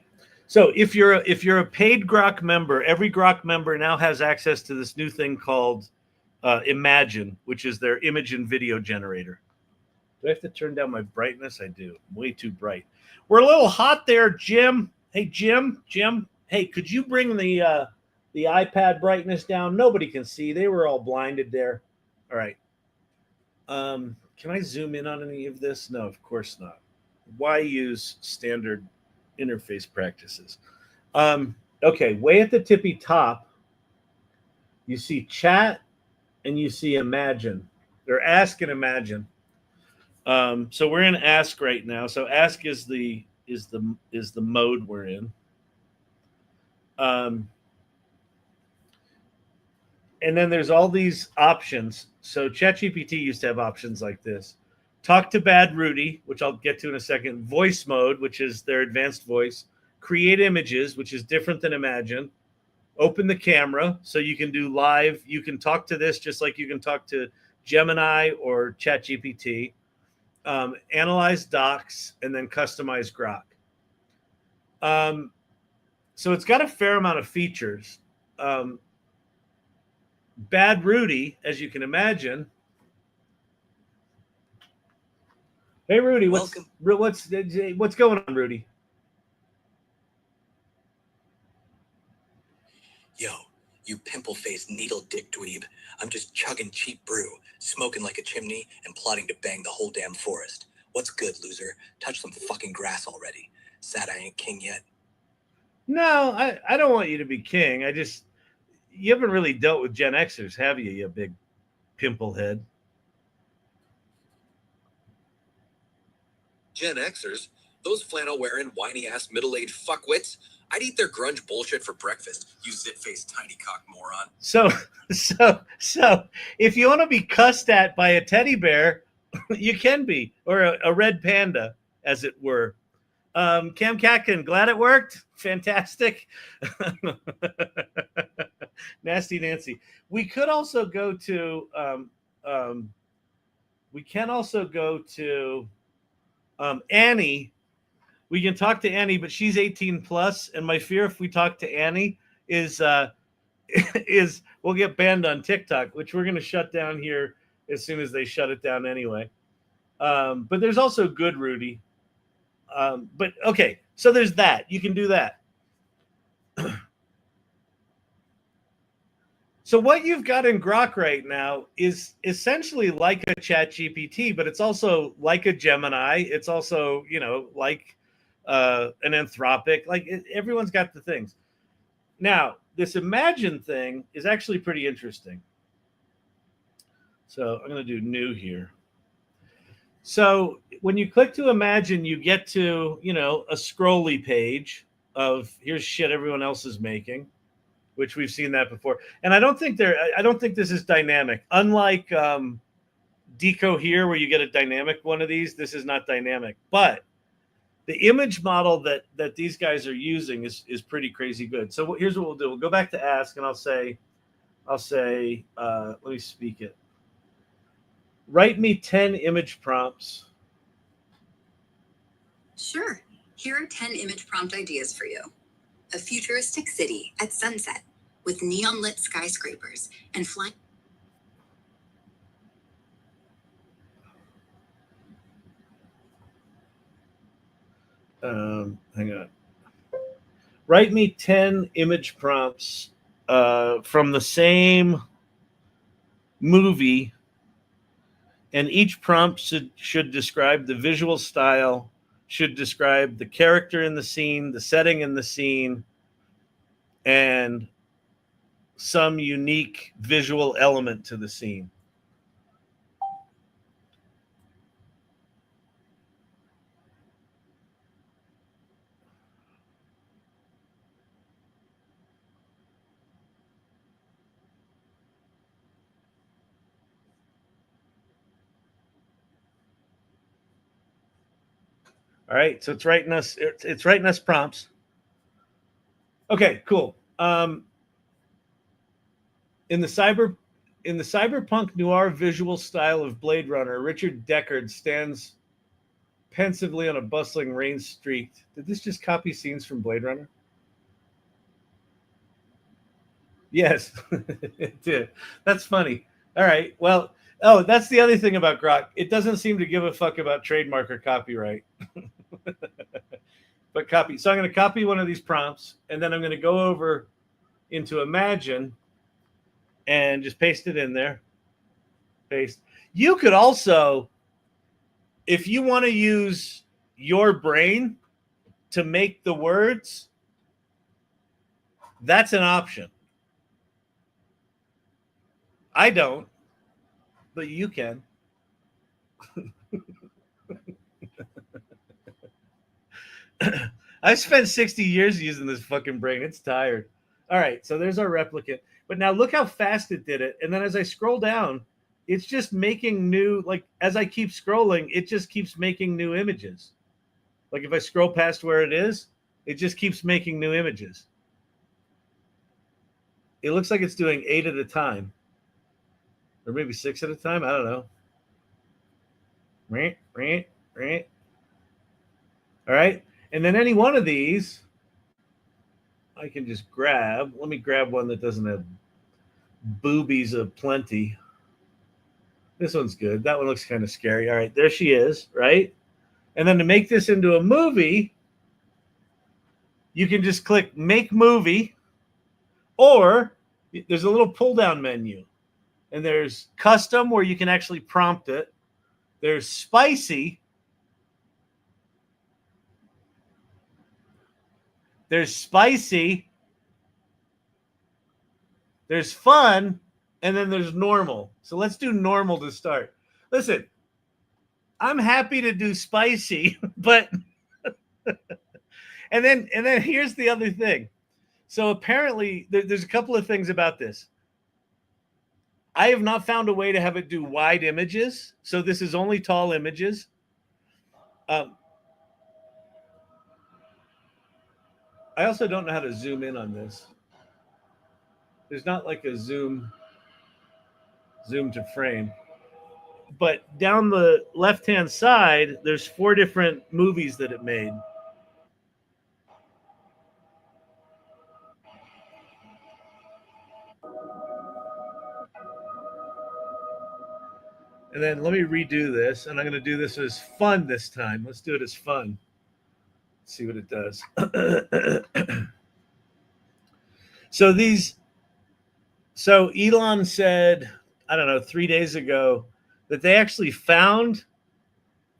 so if you're a paid Grok member, every Grok member now has access to this new thing called Imagine, which is their image and video generator. Do I have to turn down my brightness? I do. Way too bright. We're a little hot there, Jim. Hey, Jim. Hey, could you bring the iPad brightness down? Nobody can see. They were all blinded there. All right. Can I zoom in on any of this? No, of course not. Why use standard interface practices? Okay, way at the tippy top, you see chat and you see imagine. Or ask and imagine. So we're in ask right now. So ask is the mode we're in. And then there's all these options. So ChatGPT used to have options like this. Talk to Bad Rudy, which I'll get to in a second. Voice mode, which is their advanced voice. Create images, which is different than Imagine. Open the camera, so you can do live. You can talk to this just like you can talk to Gemini or ChatGPT. Analyze docs, and then customize Grok. So it's got a fair amount of features. Bad Rudy, as you can imagine. Hey, Rudy, what's going on, Rudy? Yo, you pimple-faced needle-dick dweeb. I'm just chugging cheap brew, smoking like a chimney, and plotting to bang the whole damn forest. What's good, loser? Touch some fucking grass already. Sad I ain't king yet. No, I don't want you to be king. You haven't really dealt with Gen Xers, have you, you big pimple head? Gen Xers? Those flannel-wearing, whiny-ass middle-aged fuckwits? I'd eat their grunge bullshit for breakfast, you zit-faced tiny cock moron. So if you want to be cussed at by a teddy bear, you can be, or a red panda, as it were. Cam Catkin, glad it worked. Fantastic. Nasty Nancy. We could also go to Annie. We can talk to Annie, but she's 18 plus, and my fear if we talk to Annie is we'll get banned on TikTok, which we're going to shut down here as soon as they shut it down anyway. But there's also Good Rudy. But okay, so there's that. You can do that. So what you've got in Grok right now is essentially like a ChatGPT, but it's also like a Gemini. It's also, like an Anthropic. Like everyone's got the things. Now, this Imagine thing is actually pretty interesting. So I'm going to do new here. So when you click to Imagine, you get to, a scrolly page of here's shit everyone else is making, which we've seen that before. And I don't think this is dynamic. Unlike Deco here, where you get a dynamic one of these, this is not dynamic. But the image model that these guys are using is pretty crazy good. So here's what we'll do. We'll go back to ask, and I'll say, let me speak it. Write me 10 image prompts. Sure. Here are 10 image prompt ideas for you. A futuristic city at sunset with neon-lit skyscrapers and flying. Hang on. write me 10 image prompts from the same movie, and each prompt should describe the visual style, should describe the character in the scene, the setting in the scene, and some unique visual element to the scene. All right, so it's writing us prompts. Okay, cool. In the cyberpunk noir visual style of Blade Runner, Richard Deckard stands pensively on a bustling rain street. Did this just copy scenes from Blade Runner? Yes, it did. That's funny. All right. Well, that's the other thing about Grok. It doesn't seem to give a fuck about trademark or copyright. But copy. So I'm going to copy one of these prompts, and then I'm going to go over into Imagine and just paste it in there. Paste. You could also, if you want to use your brain to make the words, that's an option. I don't, but you can. I've spent 60 years using this fucking brain. It's tired. All right, so there's our replicant. But now look how fast it did it. And then as I scroll down, it's just making new, like as I keep scrolling, it just keeps making new images. Like if I scroll past where it is, it just keeps making new images. It looks like it's doing 8 at a time. Or maybe 6 at a time. I don't know. Right. All right. And then any one of these, I can just grab. Let me grab one that doesn't have boobies aplenty. This one's good. That one looks kind of scary. All right, there she is, right? And then to make this into a movie, you can just click Make Movie, or there's a little pull-down menu. And there's Custom, where you can actually prompt it. There's Spicy. There's Spicy. There's Fun. And then there's Normal. So let's do Normal to start. Listen, I'm happy to do Spicy, but and then here's the other thing. So apparently there's a couple of things about this. I have not found a way to have it do wide images. So this is only tall images. I also don't know how to zoom in on this. There's not like a zoom to frame. But down the left-hand side, there's 4 different movies that it made. And then let me redo this, and I'm going to do this as fun this time. Let's do it as fun. Let's see what it does. So Elon said, I don't know, 3 days ago, that they actually found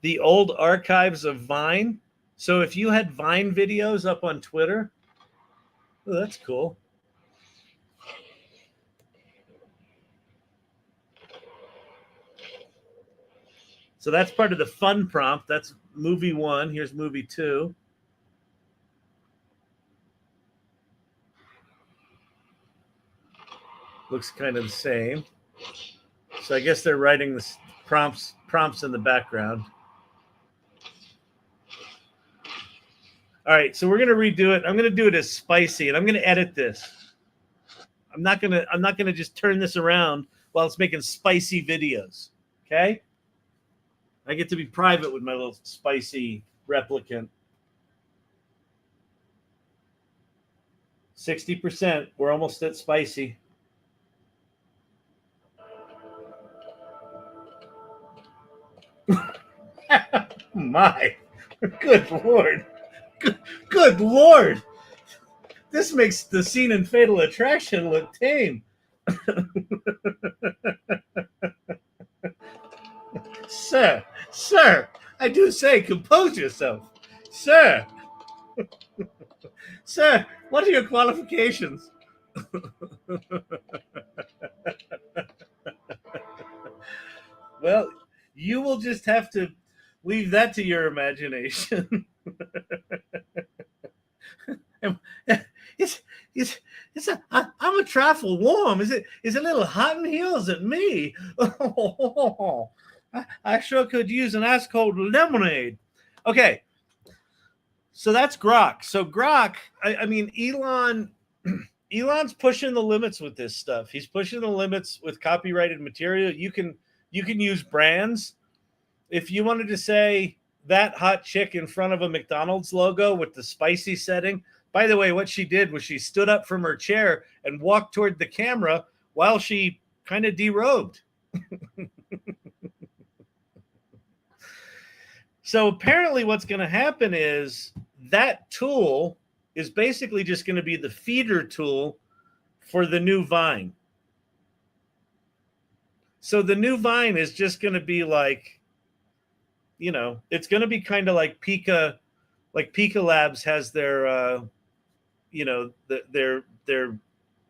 the old archives of Vine. So if you had Vine videos up on Twitter, oh, that's cool. So that's part of the fun prompt. That's movie 1. Here's movie 2. Looks kind of the same. So I guess they're writing the prompts in the background. All right, so we're gonna redo it. I'm gonna do it as Spicy, and I'm gonna edit this. I'm not gonna just turn this around while it's making spicy videos. Okay? I get to be private with my little spicy replicant. 60%. We're almost at spicy. My, good Lord. Good Lord. This makes the scene in Fatal Attraction look tame. Sir, I do say compose yourself. Sir, sir, what are your qualifications? Well, you will just have to leave that to your imagination. I'm a trifle warm. Is it a little hot in here? Is it me? I sure could use an ice cold lemonade. Okay, so that's Grock. So Grock, I mean, Elon's pushing the limits with this stuff. He's pushing the limits with copyrighted material. You can use brands. If you wanted to say that hot chick in front of a McDonald's logo with the spicy setting. By the way, what she did was she stood up from her chair and walked toward the camera while she kind of derobed. So apparently what's going to happen is that tool is basically just going to be the feeder tool for the new Vine. So the new Vine is just going to be like, you know, it's going to be kind of like Pika Labs has their, you know, their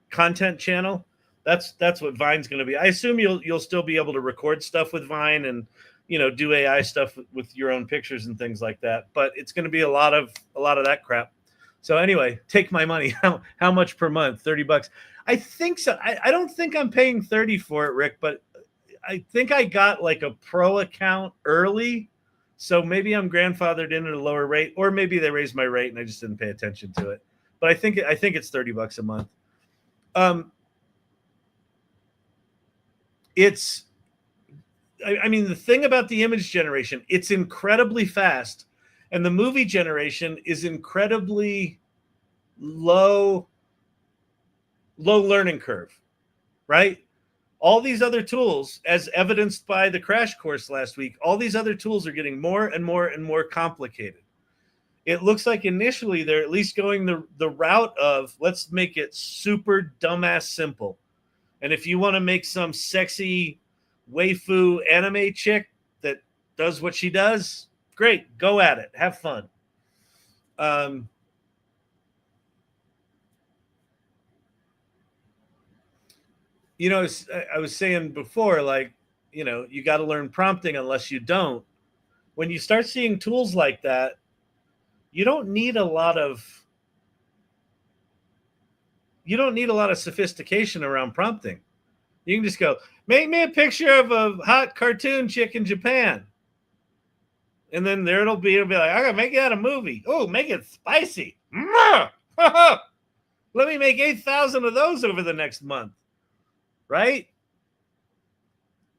content channel. That's what Vine's going to be. I assume you'll still be able to record stuff with Vine and, you know, do AI stuff with your own pictures and things like that. But it's going to be a lot of that crap. So anyway, take my money. How much per month? $30. I think so. I don't think I'm paying 30 for it, Rick, but I think I got like a pro account early. So maybe I'm grandfathered in at a lower rate, or maybe they raised my rate and I just didn't pay attention to it. But I think it's $30 a month. I mean, the thing about the image generation, it's incredibly fast, and the movie generation is incredibly low learning curve, right? All these other tools, as evidenced by the crash course last week, all these other tools are getting more and more and more complicated. It looks like initially they're at least going the route of let's make it super dumbass simple. And if you want to make some sexy waifu anime chick that does what she does, great, go at it, have fun. You know, I was saying before, like, you know, you got to learn prompting unless you don't. When you start seeing tools like that, you don't need a lot of sophistication around prompting. You can just go, make me a picture of a hot cartoon chick in Japan. And then there it'll be like, I gotta make that a movie. Oh, make it spicy. Let me make 8,000 of those over the next month. Right?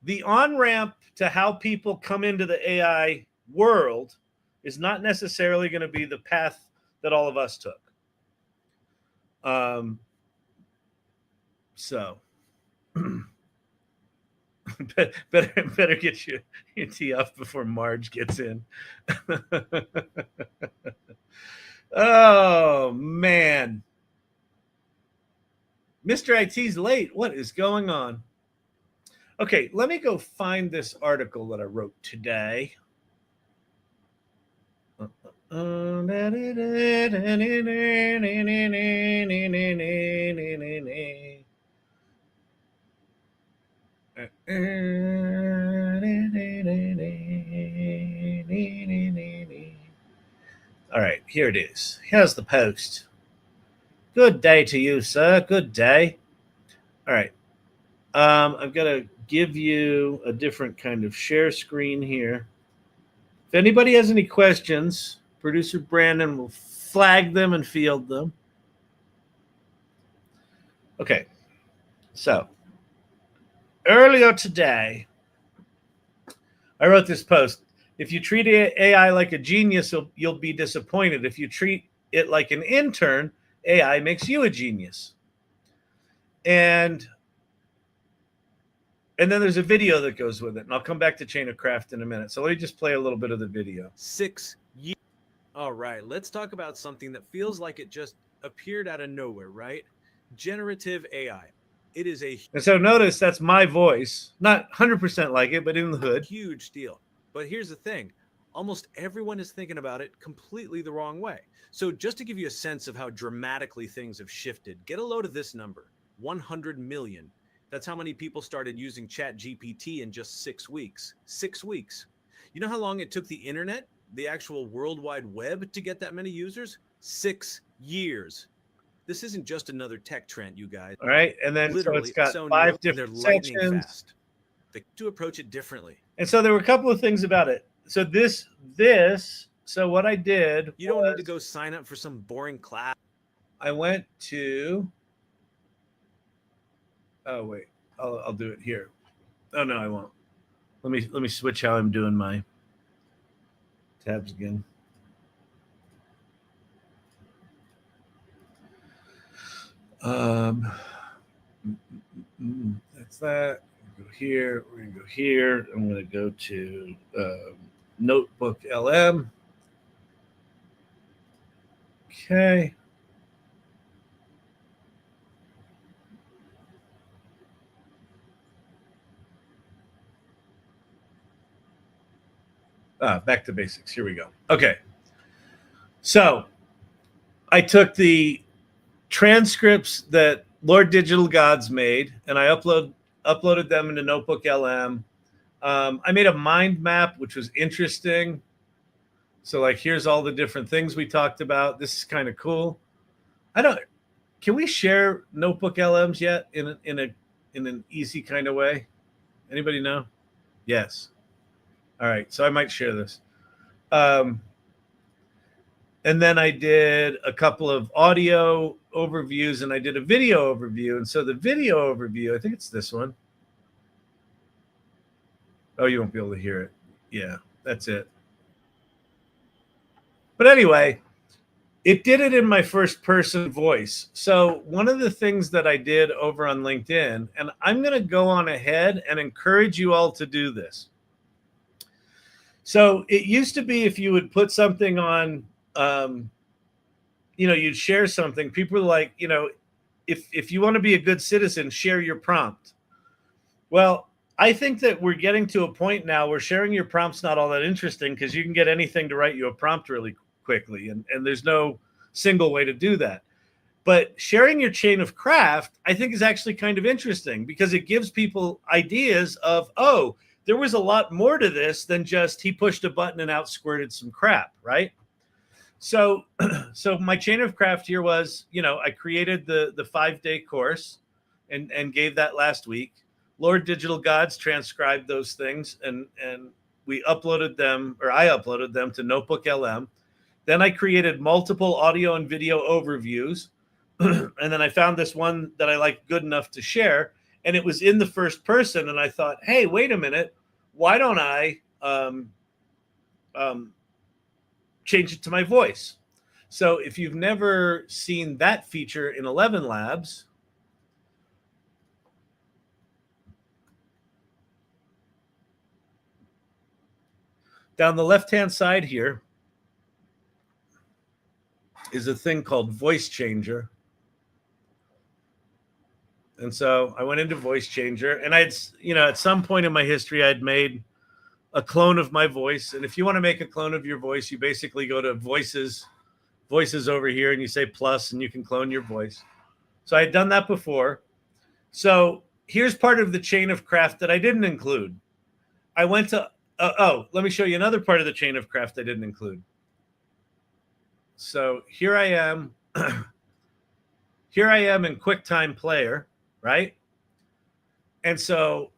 The on-ramp to how people come into the AI world is not necessarily going to be the path that all of us took. So better get your tea off before Marge gets in. Oh man, Mr. IT's late. What is going on? Okay, let me go find this article that I wrote today. All right, here it is. Here's the post. Good day to you, sir. Good day. All right. I've got to give you a different kind of share screen here. If anybody has any questions, producer Brandon will flag them and field them. Okay. So, earlier today, I wrote this post. If you treat AI like a genius, you'll be disappointed. If you treat it like an intern, AI makes you a genius. And then there's a video that goes with it. And I'll come back to Chain of Craft in a minute. So let me just play a little bit of the video. 6 years. All right, let's talk about something that feels like it just appeared out of nowhere, right? Generative AI. It is a And so notice that's my voice, not 100% like it, but in the hood. huge deal. But here's the thing. Almost everyone is thinking about it completely the wrong way. So just to give you a sense of how dramatically things have shifted, get a load of this number, 100 million. That's how many people started using ChatGPT in just 6 weeks. 6 weeks. You know how long it took the internet, the actual World Wide Web, to get that many users? 6 years. This isn't just another tech trend, you guys. All right. And then Literally, so it's got 5 different lightning sections. fast. They to approach it differently. And so there were a couple of things about it. So so what I did, you don't need to go sign up for some boring class. I went to, oh wait, I'll do it here. Oh no, I won't. Let me switch how I'm doing my tabs again. That's that. Go here. We're gonna go here. I'm gonna go to Notebook LM. Okay. Back to basics. Here we go. Okay. So I took the transcripts that Lord Digital Gods made, and I uploaded them into Notebook LM. I made a mind map, which was interesting. So like, here's all the different things we talked about. This is kind of cool. Can we share Notebook LMs yet in an easy kind of way? Anybody know? Yes. All right. So I might share this. And then I did a couple of audio overviews and I did a video overview. And so the video overview, I think it's this one. Oh, you won't be able to hear it. Yeah, that's it. But anyway, it did it in my first person voice. So one of the things that I did over on LinkedIn, and I'm going to go on ahead and encourage you all to do this. So it used to be if you would put something on, you'd share something. People are like, if you want to be a good citizen, share your prompt. Well, I think that we're getting to a point now where sharing your prompt's not all that interesting because you can get anything to write you a prompt really quickly. And there's no single way to do that. But sharing your chain of craft, I think, is actually kind of interesting because it gives people ideas of, oh, there was a lot more to this than just he pushed a button and out squirted some crap, right? So my chain of craft here was, I created the 5-day course and gave that last week. Lord Digital Gods transcribed those things and we uploaded them, or I uploaded them to Notebook LM. Then I created multiple audio and video overviews. And then I found this one that I liked good enough to share. And it was in the first person. And I thought, hey, wait a minute. Why don't I change it to my voice? So if you've never seen that feature in 11 Labs, down the left-hand side here is a thing called Voice Changer. And so I went into Voice Changer, and I'd, at some point in my history, I'd made a clone of my voice. And if you want to make a clone of your voice, you basically go to voices over here, and you say plus, and you can clone your voice. So I had done that before. So here's part of the chain of craft that I didn't include. I went to, let me show you another part of the chain of craft I didn't include. So here I am. Here I am in QuickTime Player, right? And so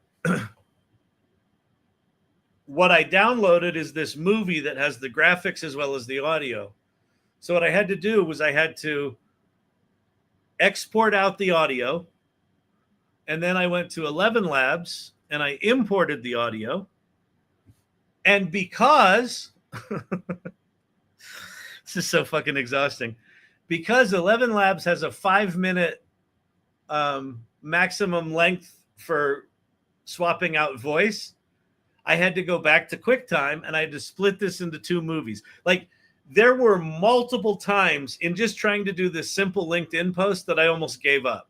what I downloaded is this movie that has the graphics as well as the audio. So what I had to do was I had to export out the audio, and then I went to 11 Labs and I imported the audio. And because this is so fucking exhausting, because 11 Labs has a 5-minute maximum length for swapping out voice, I had to go back to QuickTime and I had to split this into 2 movies. Like, there were multiple times in just trying to do this simple LinkedIn post that I almost gave up.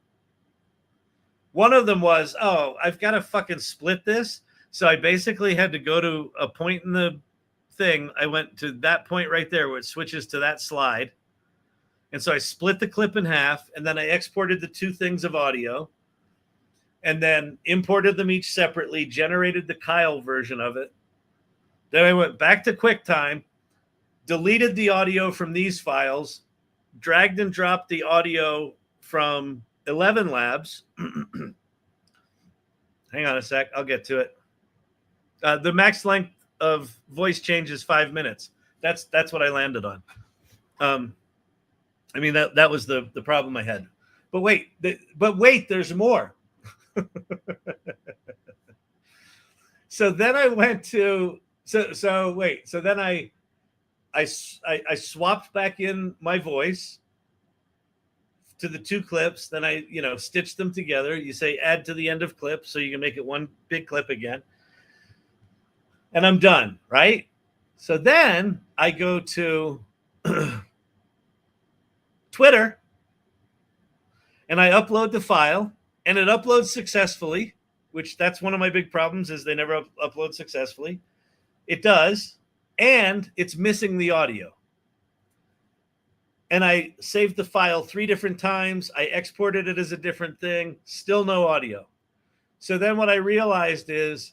One of them was, oh, I've got to fucking split this. So I basically had to go to a point in the thing. I went to that point right there where it switches to that slide. And so I split the clip in half, and then I exported the two things of audio, and then imported them each separately, generated the Kyle version of it. Then I went back to QuickTime, deleted the audio from these files, dragged and dropped the audio from 11 Labs. Hang on a sec. I'll get to it. The max length of voice change is 5 minutes. That's what I landed on. I mean, that was the problem I had. But wait, there's more. So then I went to so then I swapped back in my voice to the two clips. Then I stitched them together. You say add to the end of clip so you can make it one big clip again. And I'm done, right? So then I go to Twitter and I upload the file, and it uploads successfully, which that's one of my big problems is they never upload successfully. It does, and it's missing the audio. And I saved the file 3 different times. I exported it as a different thing, still no audio. So then what I realized is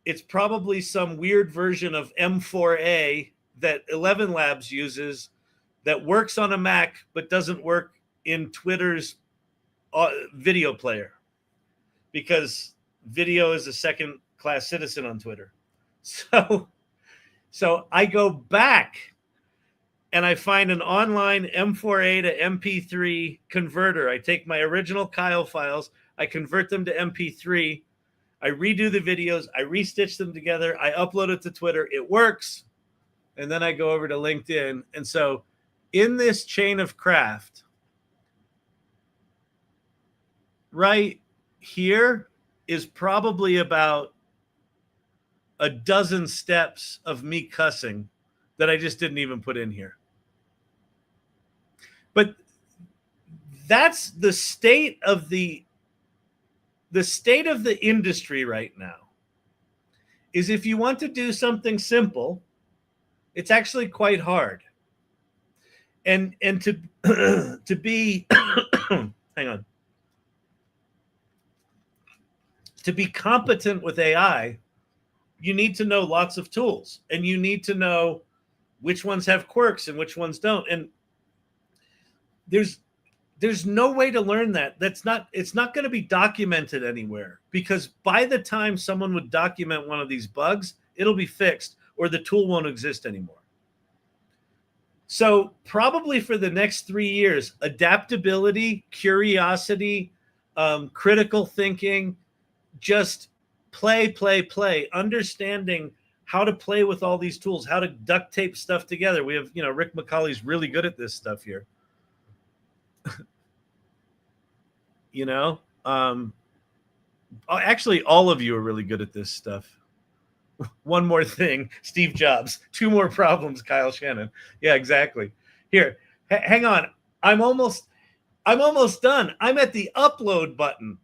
it's probably some weird version of M4A that 11 Labs uses that works on a Mac but doesn't work in Twitter's video player, because video is a second-class citizen on Twitter. So I go back and I find an online M4A to MP3 converter. I take my original Kyle files, I convert them to MP3, I redo the videos, I restitch them together, I upload it to Twitter, it works, and then I go over to LinkedIn. And so in this chain of craft, right here is probably about a dozen steps of me cussing that I just didn't even put in here. But that's the state of the industry right now. Is if you want to do something simple, it's actually quite hard. And to be hang on. To be competent with AI, you need to know lots of tools, and you need to know which ones have quirks and which ones don't. And there's no way to learn that. It's not going to be documented anywhere, because by the time someone would document one of these bugs, it'll be fixed or the tool won't exist anymore. So probably for the next 3 years, adaptability, curiosity, critical thinking, just play, understanding how to play with all these tools, how to duct tape stuff together. We have, Rick McCauley's really good at this stuff here. Actually, all of you are really good at this stuff. One more thing, Steve Jobs. 2 more problems, Kyle Shannon. Yeah, exactly. Here, hang on. I'm almost done. I'm at the upload button.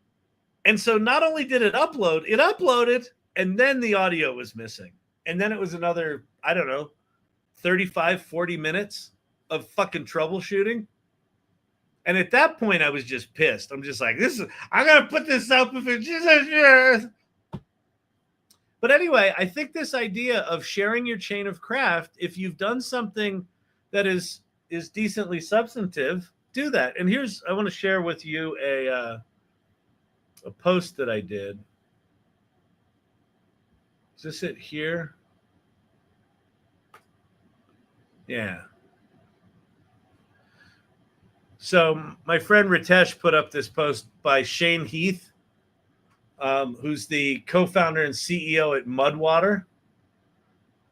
And so not only did it uploaded, and then the audio was missing. And then it was another, 35, 40 minutes of fucking troubleshooting. And at that point, I was just pissed. I'm just like, I'm going to put this up if it's just. But anyway, I think this idea of sharing your chain of craft, if you've done something that is decently substantive, do that. And I want to share with you a post that I did. Is this it here? Yeah. So my friend Ritesh put up this post by Shane Heath, who's the co-founder and CEO at Mudwater.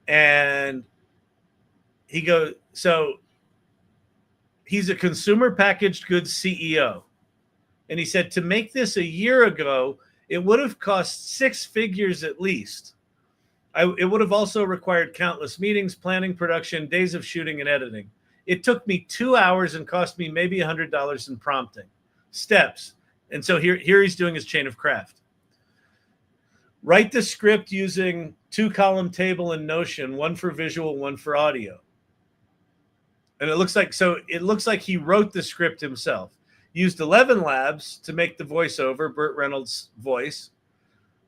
And he's a consumer packaged goods CEO. And he said, to make this a year ago, it would have cost 6 figures at least. It would have also required countless meetings, planning, production, days of shooting and editing. It took me 2 hours and cost me maybe $100 in prompting. Steps. And so here he's doing his chain of craft. Write the script using 2-column table in Notion, one for visual, one for audio. And it looks like he wrote the script himself. Used 11 labs to make the voiceover, Burt Reynolds' voice.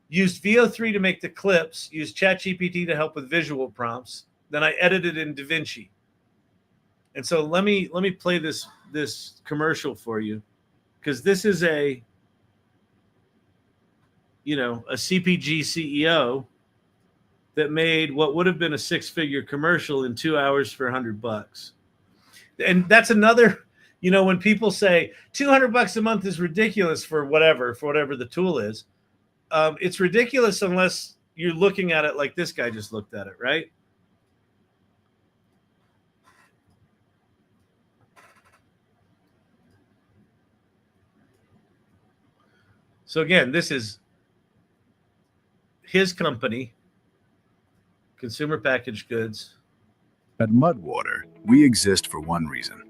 Used VO3 to make the clips. Used ChatGPT to help with visual prompts. Then I edited in DaVinci. And so let me play this commercial for you, because this is a CPG CEO that made what would have been a 6-figure commercial in 2 hours for $100. And that's another, when people say $200 a month is ridiculous for whatever the tool is, it's ridiculous unless you're looking at it like this guy just looked at it, right? So again, this is his company, Consumer Packaged Goods. At Mudwater, we exist for one reason: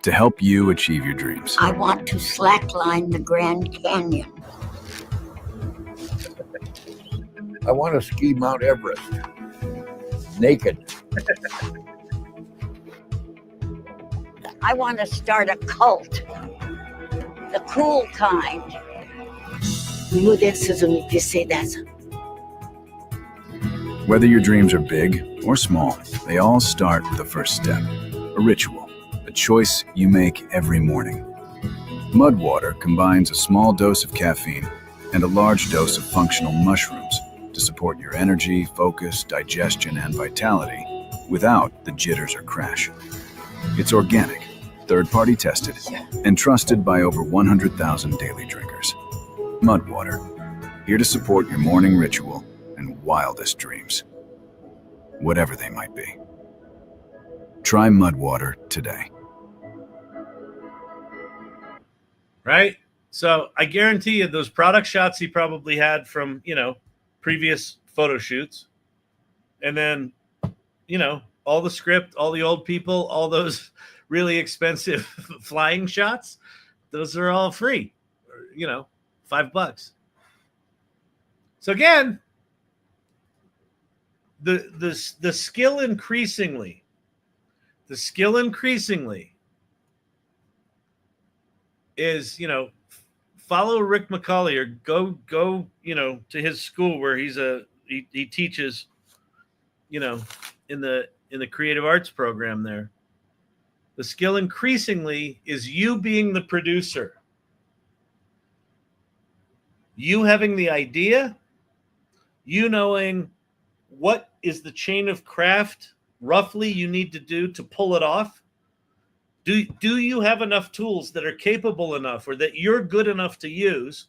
to help you achieve your dreams. I want to slackline the Grand Canyon. I want to ski Mount Everest naked. I want to start a cult, the cool kind. Whether your dreams are big or small, they all start with the first step: a ritual, a choice you make every morning. Mudwater combines a small dose of caffeine and a large dose of functional mushrooms to support your energy, focus, digestion, and vitality without the jitters or crash. It's organic, third-party tested, and trusted by over 100,000 daily drinkers. Mudwater, here to support your morning ritual and wildest dreams, whatever they might be. Try Mudwater today. Right? So I guarantee you those product shots he probably had from, previous photo shoots. And then, all the script, all the old people, all those really expensive flying shots, those are all free, $5. So again, the skill increasingly is, follow Rick McCauley or go, to his school where he teaches, in the creative arts program there. The skill increasingly is you being the producer. You having the idea, you knowing what is the chain of craft roughly you need to do to pull it off. Do you have enough tools that are capable enough or that you're good enough to use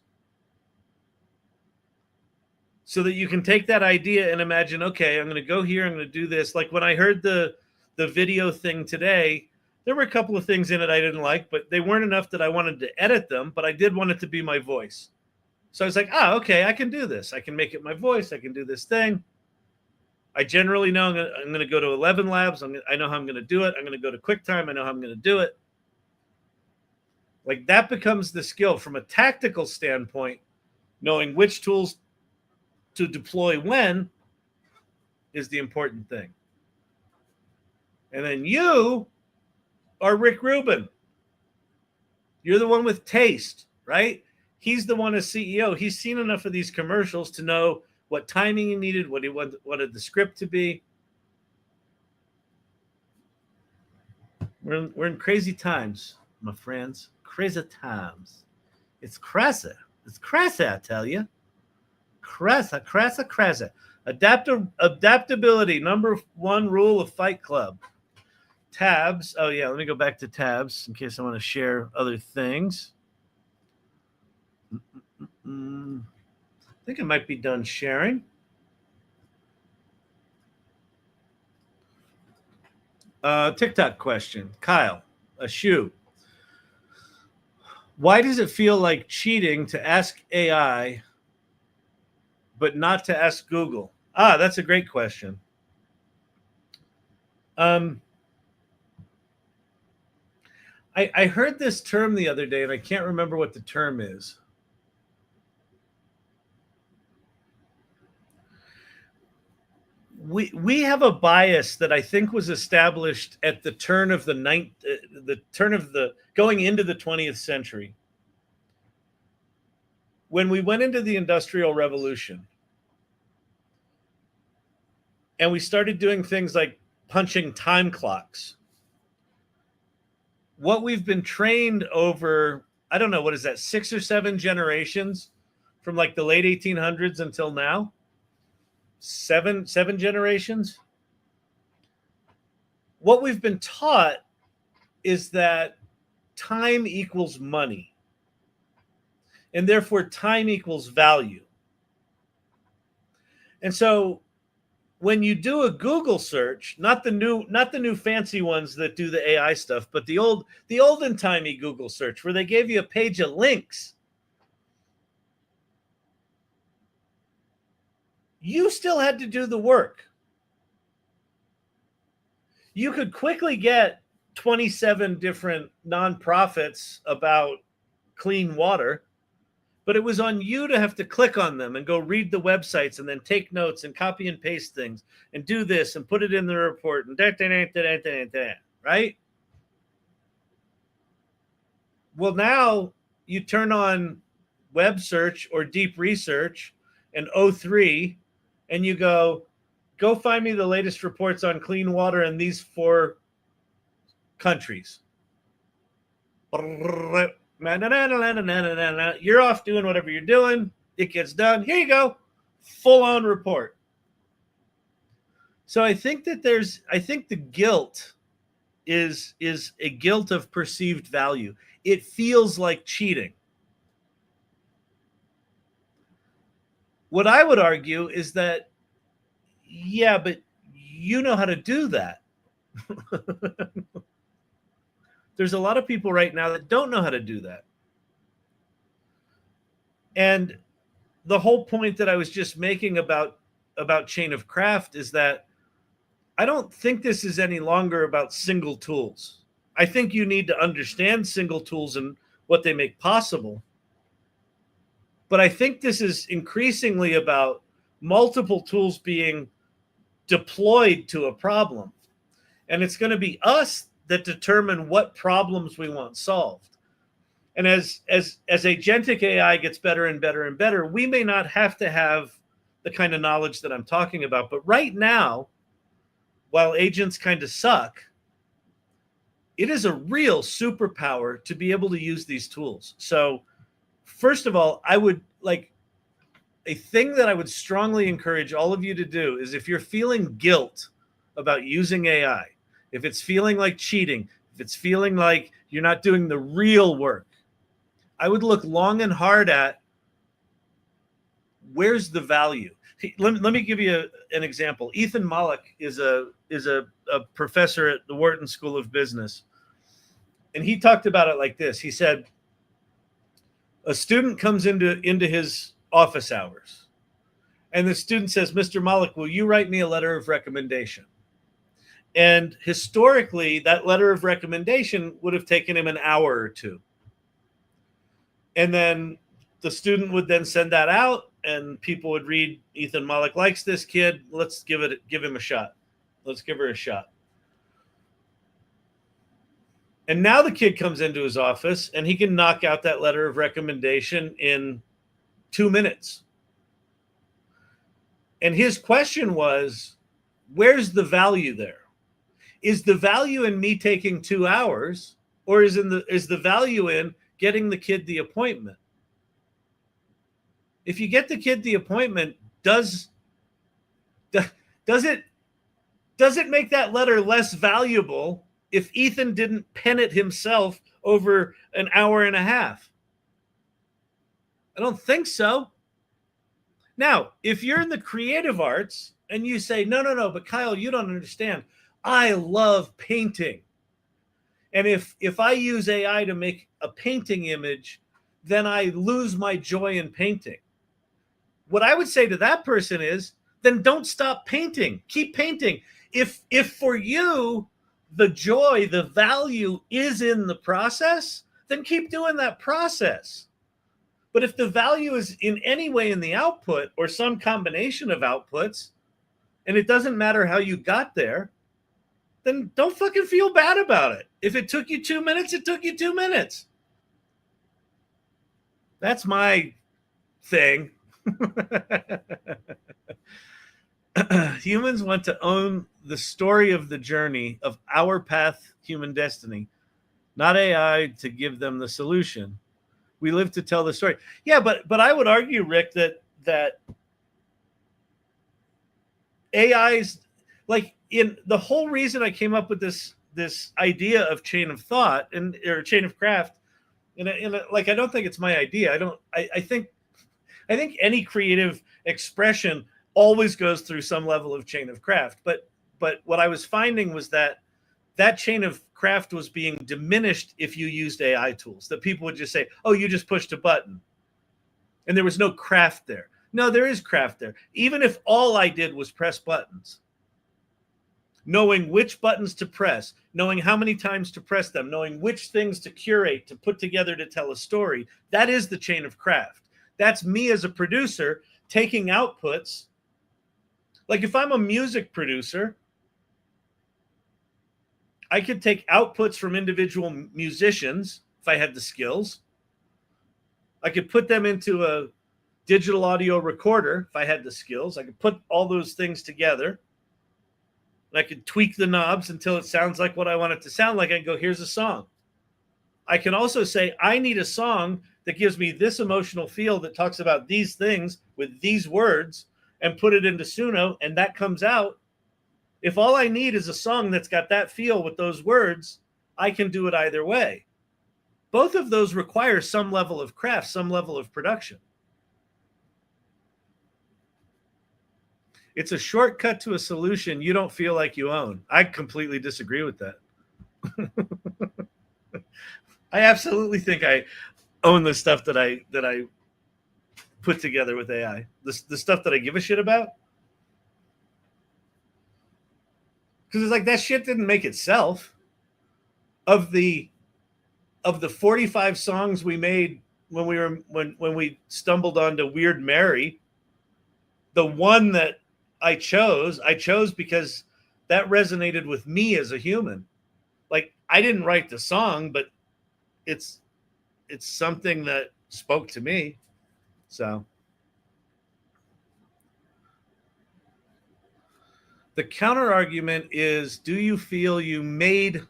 so that you can take that idea and imagine, okay, I'm going to go here, I'm going to do this. Like when I heard the video thing today, there were a couple of things in it I didn't like, but they weren't enough that I wanted to edit them, but I did want it to be my voice. So I was like, okay, I can do this. I can make it my voice. I can do this thing. I generally know I'm going to go to 11 labs. I know how I'm going to do it. I'm going to go to QuickTime. I know how I'm going to do it. Like that becomes the skill from a tactical standpoint. Knowing which tools to deploy when is the important thing. And then you are Rick Rubin. You're the one with taste, right? He's the one as CEO. He's seen enough of these commercials to know what timing he needed, what he wanted the script to be. We're in crazy times, my friends. Crazy times. It's crazy. It's crazy, I tell you. Crazy. Adaptability, number one rule of Fight Club. Tabs. Oh, yeah, let me go back to tabs in case I want to share other things. I think I might be done sharing. TikTok question. Kyle, a shoe. Why does it feel like cheating to ask AI, but not to ask Google? That's a great question. I heard this term the other day, and I can't remember what the term is. We have a bias that I think was established at the turn of going into the 20th century. When we went into the Industrial Revolution and we started doing things like punching time clocks, what we've been trained over, I don't know, what is that, 6 or 7 generations from like the late 1800s until now? Seven generations. What we've been taught is that time equals money, and therefore time equals value. And so when you do a Google search, not the new fancy ones that do the AI stuff, but the olden timey Google search where they gave you a page of links, you still had to do the work. You could quickly get 27 different nonprofits about clean water, but it was on you to have to click on them and go read the websites and then take notes and copy and paste things and do this and put it in the report and right? Well, now you turn on web search or deep research and O3, and you go find me the latest reports on clean water in these 4 countries. You're off doing whatever you're doing. It gets done. Here you go. Full-on report. So I think that the guilt is a guilt of perceived value. It feels like cheating. What I would argue is that, yeah, but you know how to do that. There's a lot of people right now that don't know how to do that. And the whole point that I was just making about chain of craft is that I don't think this is any longer about single tools. I think you need to understand single tools and what they make possible. But I think this is increasingly about multiple tools being deployed to a problem. And it's going to be us that determine what problems we want solved. And as agentic AI gets better and better and better, we may not have to have the kind of knowledge that I'm talking about. But right now, while agents kind of suck, it is a real superpower to be able to use these tools. So first of all, I would a thing that I would strongly encourage all of you to do is if you're feeling guilt about using AI, if it's feeling like cheating, if it's feeling like you're not doing the real work, I would look long and hard at where's the value. Let me give you an example. Ethan Mollick is a professor at the Wharton School of Business, and he talked about it like this. He said, a student comes into his office hours, and the student says, Mr. Mollick, will you write me a letter of recommendation? And historically, that letter of recommendation would have taken him an hour or 2. And then the student would then send that out, and people would read, Ethan Mollick likes this kid. Let's give him a shot. Let's give her a shot. And now the kid comes into his office, and he can knock out that letter of recommendation in 2 minutes. And his question was, where's the value there? Is the value in me taking 2 hours, or is the value in getting the kid the appointment? If you get the kid the appointment, does it make that letter less valuable if Ethan didn't pen it himself over an hour and a half? I don't think so. Now, if you're in the creative arts and you say, no, but Kyle, you don't understand. I love painting. And if I use AI to make a painting image, then I lose my joy in painting. What I would say to that person is, then don't stop painting. Keep painting. If for you, the joy, the value is in the process, then keep doing that process. But if the value is in any way in the output or some combination of outputs, and it doesn't matter how you got there, then don't fucking feel bad about it. If it took you 2 minutes, it took you 2 minutes. That's my thing. Humans want to own the story of the journey of our path, human destiny, not AI to give them the solution. We live to tell the story. Yeah, but I would argue, Rick, that AI's like in the whole reason I came up with this idea of chain of thought or chain of craft, and like I don't think it's my idea. I think any creative expression always goes through some level of chain of craft. But what I was finding was that chain of craft was being diminished if you used AI tools, that people would just say, oh, you just pushed a button. And there was no craft there. No, there is craft there. Even if all I did was press buttons, knowing which buttons to press, knowing how many times to press them, knowing which things to curate, to put together to tell a story, that is the chain of craft. That's me as a producer taking outputs. Like if I'm a music producer, I could take outputs from individual musicians if I had the skills. I could put them into a digital audio recorder if I had the skills. I could put all those things together. And I could tweak the knobs until it sounds like what I want it to sound like. I can go, here's a song. I can also say, I need a song that gives me this emotional feel that talks about these things with these words, and put it into Suno, and that comes out. If all I need is a song that's got that feel with those words, I can do it either way. Both of those require some level of craft, some level of production. It's a shortcut to a solution you don't feel like you own. I completely disagree with that. I absolutely think I own the stuff that I put together with AI. The stuff that I give a shit about. Because it's like that shit didn't make itself. Of the 45 songs we made when we stumbled onto Weird Mary, the one that I chose because that resonated with me as a human. Like I didn't write the song, but it's something that spoke to me. So the counter argument is, do you feel you made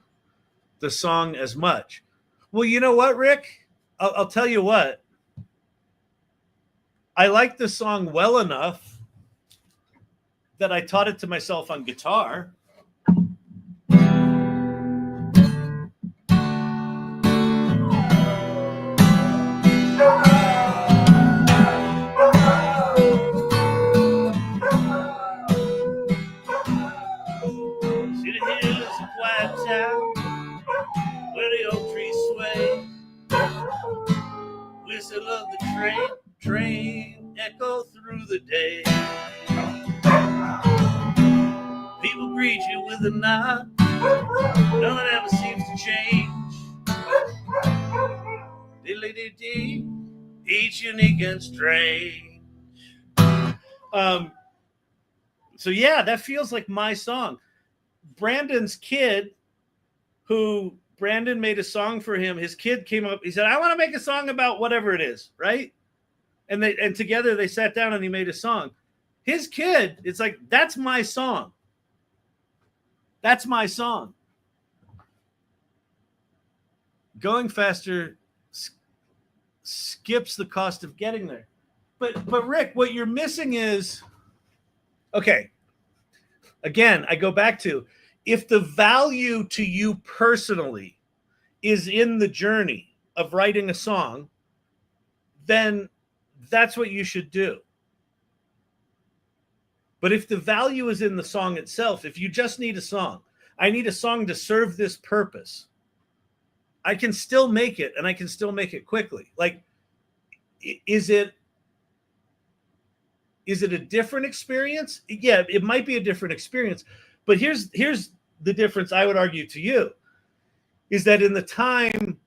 the song as much? Well, you know what, Rick? I'll tell you what. I like the song well enough that I taught it to myself on guitar. Whistle of the train echo through the day. People greet you with a nod. Nothing ever seems to change. Each unique and strange. So yeah, that feels like my song. Brandon's kid, who Brandon made a song for him. His kid came up. He said, I want to make a song about whatever it is, right? And together they sat down and he made a song. His kid, it's like, that's my song. That's my song. Going faster skips the cost of getting there. But Rick, what you're missing is, okay, again, I go back to, if the value to you personally is in the journey of writing a song, then that's what you should do. But if the value is in the song itself, if you just need a song, I need a song to serve this purpose, I can still make it, and I can still make it quickly. Like, is it Is it a different experience? Yeah, it might be a different experience. But here's the difference I would argue to you, is that in the time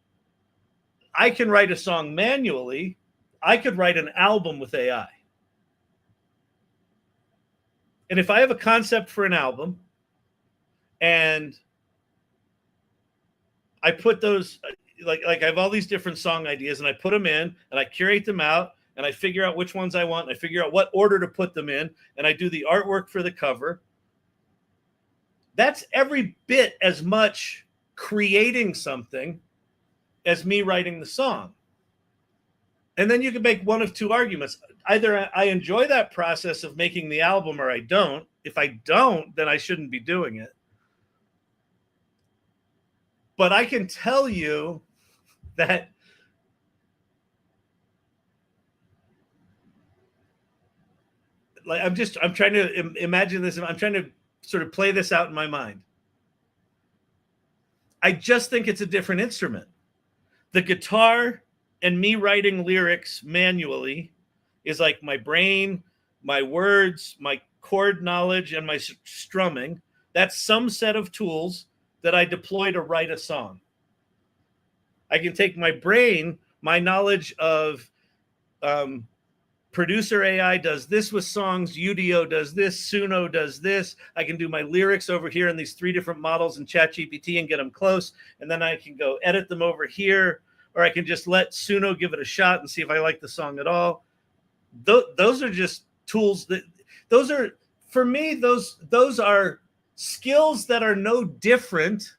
I can write a song manually, I could write an album with AI. And if I have a concept for an album and I put those, like I have all these different song ideas and I put them in and I curate them out and I figure out which ones I want. And I figure out what order to put them in and I do the artwork for the cover. That's every bit as much creating something as me writing the song. And then you can make one of two arguments. Either I enjoy that process of making the album or I don't. If I don't, then I shouldn't be doing it. But I can tell you that like I'm trying to imagine this. I'm trying to sort of play this out in my mind. I just think it's a different instrument. The guitar and me writing lyrics manually is like my brain, my words, my chord knowledge, and my strumming. That's some set of tools that I deploy to write a song. I can take my brain, my knowledge of producer AI does this with songs, UDO does this, Suno does this. I can do my lyrics over here in these 3 different models in ChatGPT and get them close. And then I can go edit them over here, or I can just let Suno give it a shot and see if I like the song at all. Those are just tools those are, for me, those are skills that are no different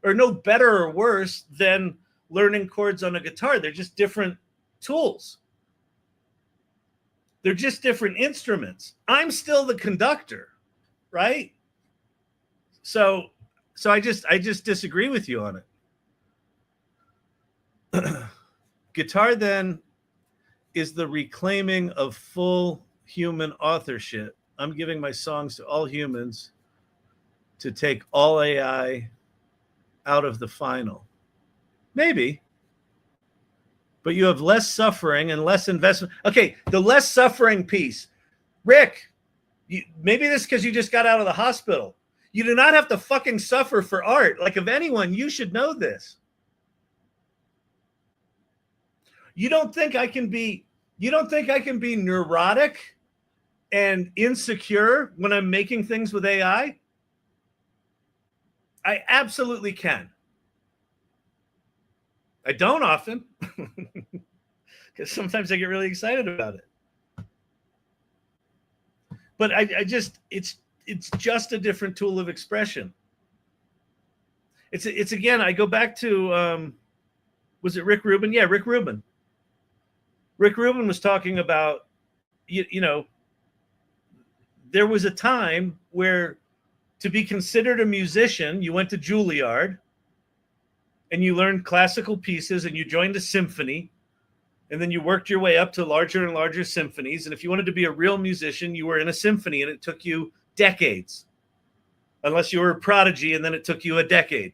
or no better or worse than learning chords on a guitar. They're just different tools. They're just different instruments. I'm still the conductor, right? So I just disagree with you on it. Guitar then is the reclaiming of full human authorship. I'm giving my songs to all humans to take all AI out of the final. Maybe. But you have less suffering and less investment. Okay, the less suffering piece. Rick, maybe this is because you just got out of the hospital. You do not have to fucking suffer for art. Like, if anyone, you should know this. You don't think I can be neurotic and insecure when I'm making things with AI? I absolutely can. I don't often, because sometimes I get really excited about it. But it's just a different tool of expression. It's again, I go back to, was it Rick Rubin? Yeah, Rick Rubin. Rick Rubin was talking about, you know, there was a time where to be considered a musician, you went to Juilliard and you learned classical pieces and you joined a symphony, and then you worked your way up to larger and larger symphonies. And if you wanted to be a real musician, you were in a symphony, and it took you decades, unless you were a prodigy, and then it took you a decade.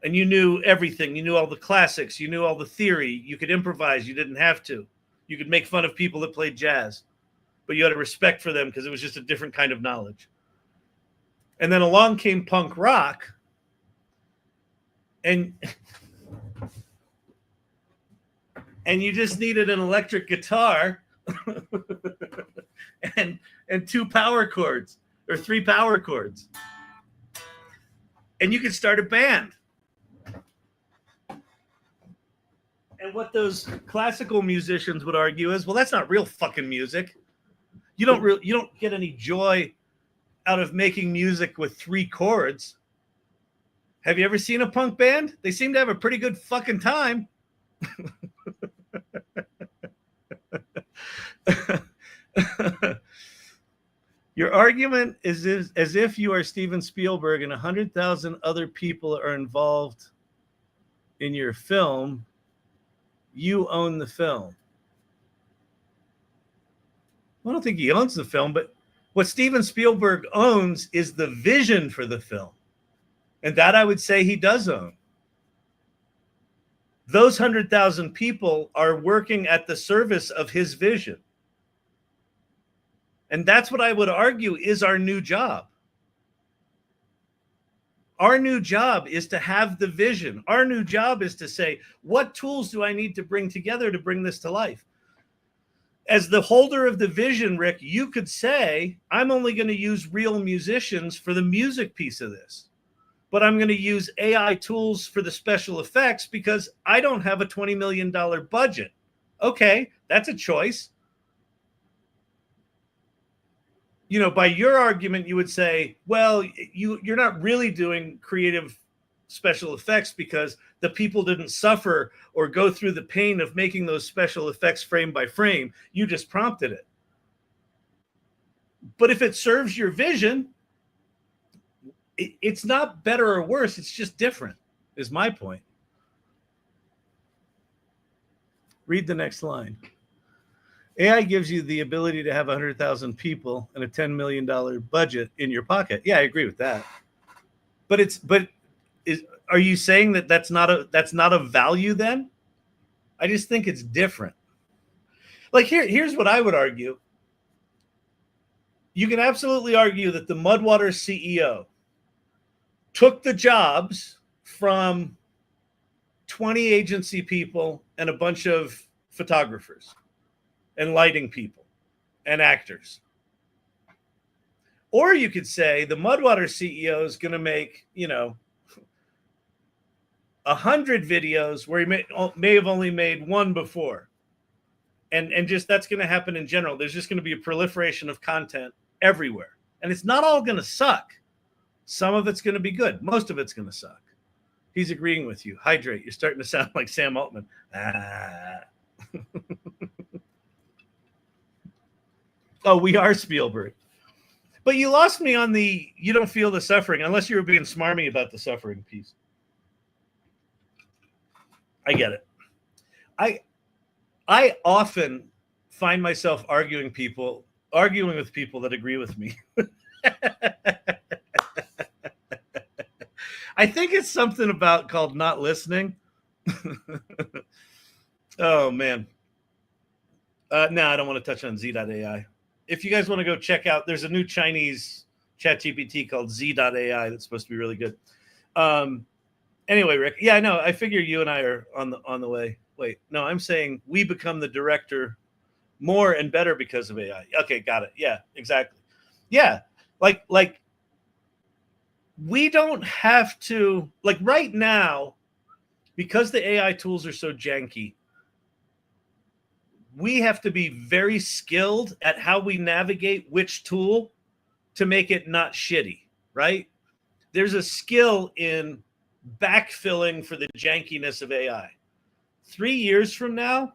And you knew everything. You knew all the classics. You knew all the theory. You could improvise. You didn't have to. You could make fun of people that played jazz, but you had a respect for them because it was just a different kind of knowledge. And then along came punk rock, and you just needed an electric guitar and 2 power chords or 3 power chords, and you could start a band. And what those classical musicians would argue is, well, that's not real fucking music. You don't get any joy out of making music with 3 chords. Have you ever seen a punk band? They seem to have a pretty good fucking time. Your argument is as if you are Steven Spielberg and 100,000 other people are involved in your film. You own the film. I don't think he owns the film, but what Steven Spielberg owns is the vision for the film. And that I would say he does own. Those 100,000 people are working at the service of his vision. And that's what I would argue is our new job. Our new job is to have the vision. Our new job is to say, what tools do I need to bring together to bring this to life? As the holder of the vision, Rick, you could say, I'm only going to use real musicians for the music piece of this, but I'm going to use AI tools for the special effects because I don't have a $20 million budget. Okay, that's a choice. You know, by your argument, you would say, well, you're not really doing creative special effects because the people didn't suffer or go through the pain of making those special effects frame by frame. You just prompted it. But if it serves your vision, it's not better or worse. It's just different, is my point. Read the next line. AI gives you the ability to have 100,000 people and a $10 million budget in your pocket. Yeah, I agree with that. Are you saying that that's not a value then? I just think it's different. Like here's what I would argue. You can absolutely argue that the Mudwater CEO took the jobs from 20 agency people and a bunch of photographers and lighting people and actors. Or you could say the Mudwater CEO is going to make, 100 videos where he may have only made one before. And just that's going to happen in general. There's just going to be a proliferation of content everywhere. And it's not all going to suck. Some of it's going to be good. Most of it's going to suck. He's agreeing with you. Hydrate. You're starting to sound like Sam Altman. Oh, we are Spielberg. But you lost me on the you don't feel the suffering, unless you were being smarmy about the suffering piece. I get it. I often find myself arguing with people that agree with me. I think it's something called not listening. Oh, man. No, I don't want to touch on Z.AI. If you guys want to go check out, there's a new Chinese ChatGPT called Z.AI that's supposed to be really good. Anyway, Rick, yeah, I know. I figure you and I are on the way. Wait, no, I'm saying we become the director more and better because of AI. Okay, got it. Yeah, exactly. Yeah, like we don't have to, like right now, because the AI tools are so janky, we have to be very skilled at how we navigate which tool to make it not shitty, right? There's a skill in backfilling for the jankiness of AI. 3 years from now,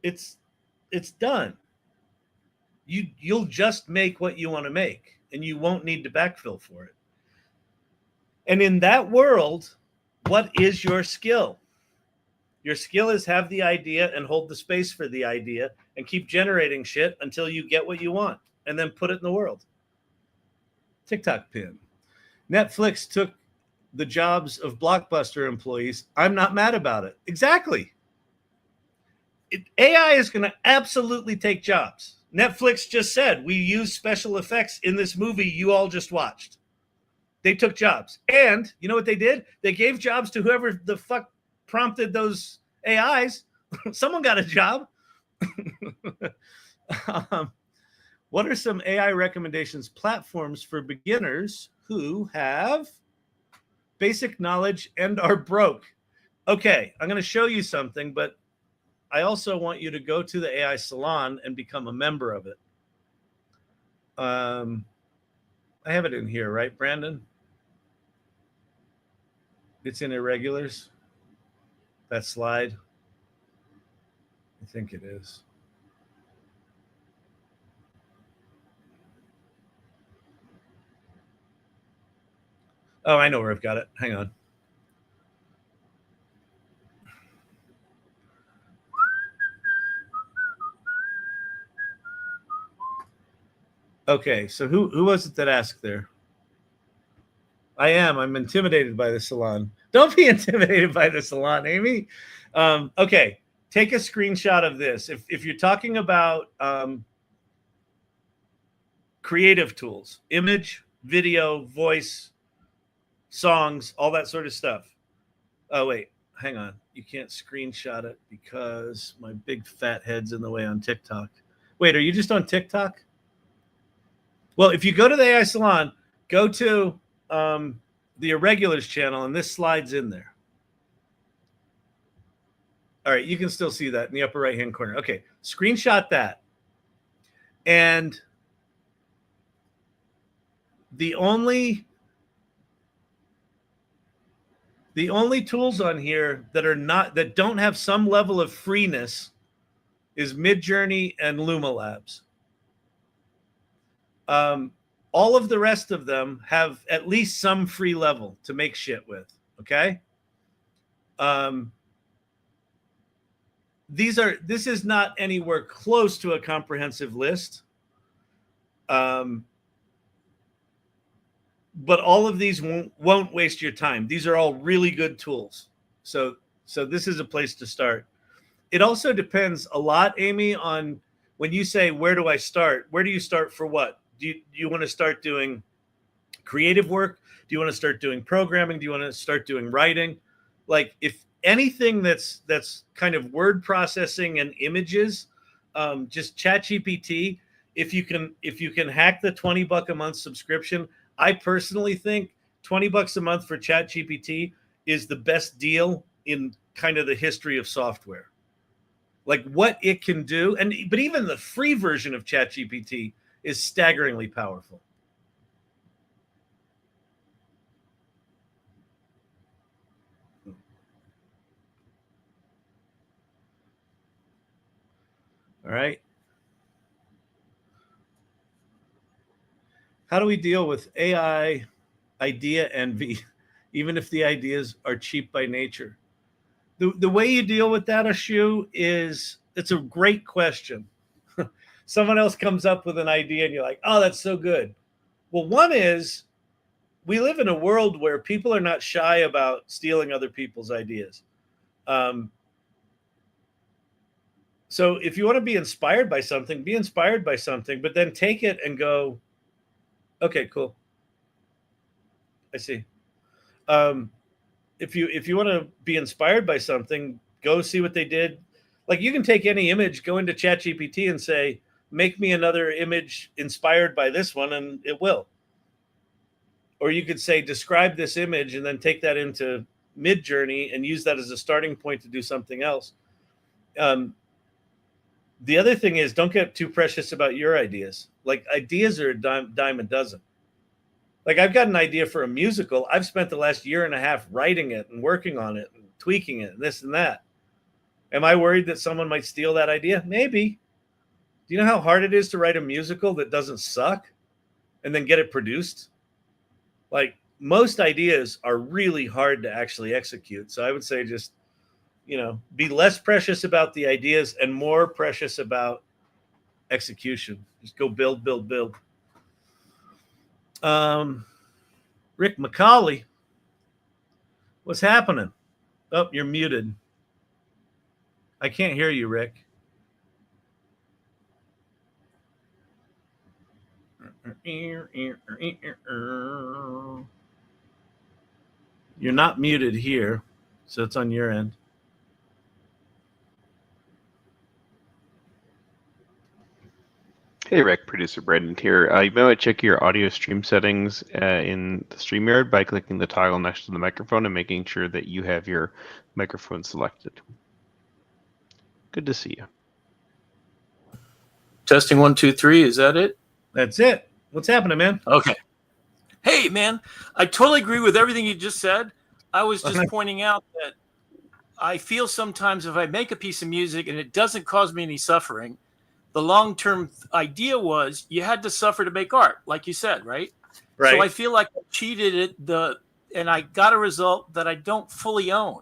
it's done. You'll just make what you want to make, and you won't need to backfill for it. And in that world, what is your skill? Your skill is have the idea and hold the space for the idea and keep generating shit until you get what you want and then put it in the world. TikTok pin. Netflix took the jobs of Blockbuster employees. I'm not mad about it. Exactly. AI is going to absolutely take jobs. Netflix just said, we use special effects in this movie you all just watched. They took jobs. And you know what they did? They gave jobs to whoever the fuck prompted those AIs. Someone got a job. What are some AI recommendations platforms for beginners who have basic knowledge and are broke? Okay, I'm going to show you something, but I also want you to go to the AI Salon and become a member of it. I have it in here, right, Brandon? It's in irregulars. That slide. I think it is. Oh, I know where I've got it. Hang on. Okay, so who was it that asked there? I am. I'm intimidated by the salon. Don't be intimidated by the salon, Amy. Okay, take a screenshot of this. If you're talking about creative tools, image, video, voice, songs, all that sort of stuff. Oh, wait, hang on. You can't screenshot it because my big fat head's in the way on TikTok. Wait, are you just on TikTok? Well, if you go to the AI Salon, go to the Irregulars channel, and this slides in there. All right, you can still see that in the upper right-hand corner. Okay, screenshot that. And the only tools on here that don't have some level of freeness is Midjourney and Luma Labs. All of the rest of them have at least some free level to make shit with. Okay. This is not anywhere close to a comprehensive list. But all of these won't waste your time. These are all really good tools. So this is a place to start. It also depends a lot, Amy, on when you say, where do I start? Where do you start for what? Do you want to start doing creative work? Do you want to start doing programming? Do you want to start doing writing? Like, if anything that's kind of word processing and images, just ChatGPT. If you can hack the $20 a month subscription, I personally think $20 a month for ChatGPT is the best deal in kind of the history of software. Like what it can do, but even the free version of ChatGPT is staggeringly powerful. All right. How do we deal with AI idea envy, even if the ideas are cheap by nature? The way you deal with that, Ashu, it's a great question. Someone else comes up with an idea and you're like, oh, that's so good. Well, one is we live in a world where people are not shy about stealing other people's ideas. So if you want to be inspired by something, but then take it and go, okay, cool. I see. If you want to be inspired by something, go see what they did. Like you can take any image, go into ChatGPT and say, make me another image inspired by this one, and it will. Or you could say, describe this image, and then take that into Midjourney and use that as a starting point to do something else. The other thing is, don't get too precious about your ideas. Like ideas are a dime a dozen. Like I've got an idea for a musical. I've spent the last year and a half writing it and working on it and tweaking it and this and that. Am I worried that someone might steal that idea? Maybe. Do you know how hard it is to write a musical that doesn't suck and then get it produced? Like most ideas are really hard to actually execute. So I would say just, be less precious about the ideas and more precious about execution. Just go build. Rick McCauley, what's happening? Oh, you're muted. I can't hear you, Rick. You're not muted here, so it's on your end. Hey, Rick, producer Brendan here. You might want to check your audio stream settings in the StreamYard by clicking the toggle next to the microphone and making sure that you have your microphone selected. Good to see you. Testing 1, 2, 3. Is that it? That's it. What's happening, man? Okay. Hey, man, I totally agree with everything you just said. I was just pointing out that I feel sometimes if I make a piece of music and it doesn't cause me any suffering, the long-term idea was you had to suffer to make art, like you said, right? Right. So I feel like I cheated it, and I got a result that I don't fully own.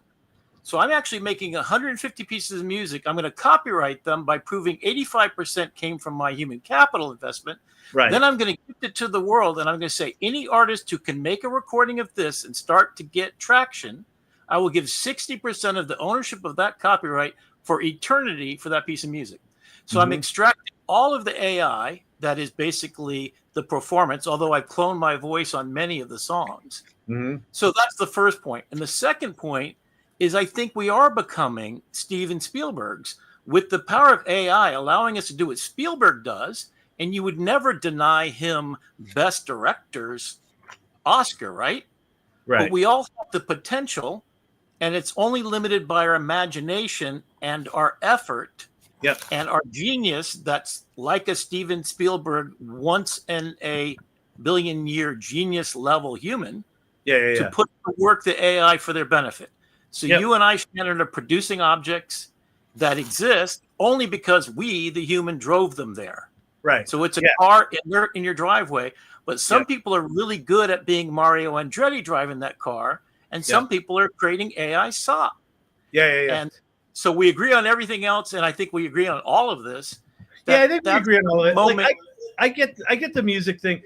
So I'm actually making 150 pieces of music. I'm going to copyright them by proving 85% came from my human capital investment. Right. Then I'm going to gift it to the world, and I'm going to say, any artist who can make a recording of this and start to get traction, I will give 60% of the ownership of that copyright for eternity for that piece of music. So I'm extracting all of the AI that is basically the performance, although I've cloned my voice on many of the songs. So that's the first point. And the second point is I think we are becoming Steven Spielberg's with the power of AI allowing us to do what Spielberg does. And you would never deny him Best Director's Oscar, right? Right. But we all have the potential, and it's only limited by our imagination and our effort and our genius that's like a Steven Spielberg once in a billion year genius level human to put to work the AI for their benefit. So you and I, Shannon, are producing objects that exist only because we, the human, drove them there. Right. So it's a car in your driveway, but some people are really good at being Mario Andretti driving that car, and some people are creating AI SOP. And so we agree on everything else, and I think we agree on all of this. I think we agree on all of it. Like, I get the music thing,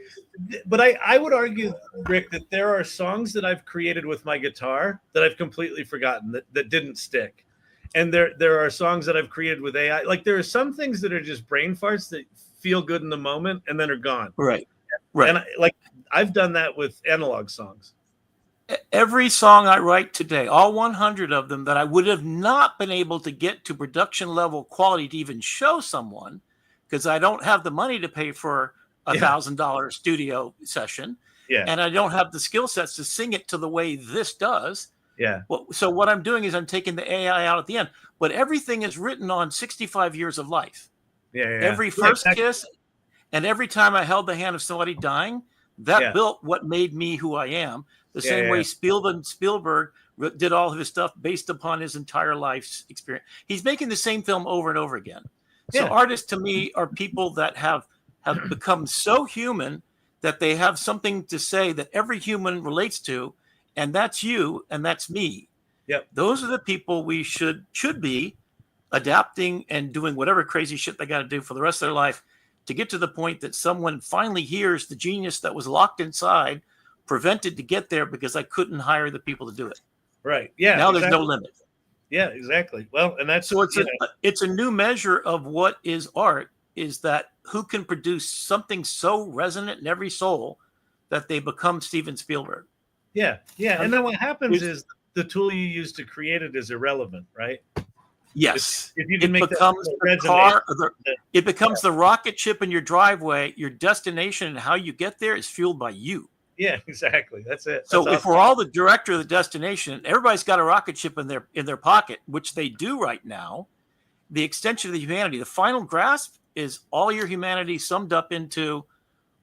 but I would argue, Rick, that there are songs that I've created with my guitar that I've completely forgotten that didn't stick. And there are songs that I've created with AI. Like there are some things that are just brain farts that feel good in the moment and then are gone. Right. And I've done that with analog songs. Every song I write today, all 100 of them that I would have not been able to get to production level quality to even show someone, because I don't have the money to pay for $1,000 studio session. And I don't have the skill sets to sing it to the way this does. So what I'm doing is I'm taking the AI out at the end, but everything is written on 65 years of life. Every first kiss and every time I held the hand of somebody dying, that built what made me who I am. The same way Spielberg did all of his stuff based upon his entire life's experience. He's making the same film over and over again. So artists to me are people that have become so human that they have something to say that every human relates to, and that's you and that's me. Those are the people we should be adapting and doing whatever crazy shit they got to do for the rest of their life to get to the point that someone finally hears the genius that was locked inside, prevented to get there because I couldn't hire the people to do it. Right. Now there's no limit. Yeah, exactly. Well, and that's so it's a new measure of what is art, is that who can produce something so resonant in every soul that they become Steven Spielberg. And then what happens is the tool you use to create it is irrelevant, right? Yes. If you can it becomes the car, it becomes the rocket ship in your driveway. Your destination and how you get there is fueled by you. Yeah, exactly. That's it. So if we're all the director of the destination, everybody's got a rocket ship in their pocket, which they do right now. The extension of the humanity, the final grasp is all your humanity summed up into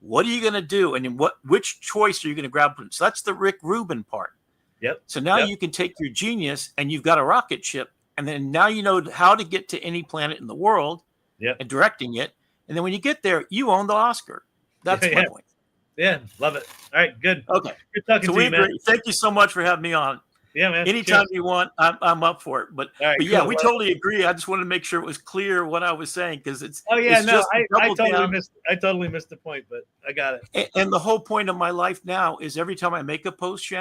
what are you going to do, and in which choice are you going to grab? So that's the Rick Rubin part. So now you can take your genius and you've got a rocket ship, and then now you know how to get to any planet in the world and directing it. And then when you get there, you own the Oscar. That's my point. Yeah, love it. All right, good. Okay. Good talking to you, man. Thank you so much for having me on. Yeah, man. Anytime you want, I'm up for it. But, right, but yeah, we totally agree. I just wanted to make sure it was clear what I was saying, because it's. Oh yeah, it's no, just I totally missed the point, but I got it. And the whole point of my life now is every time I make a post,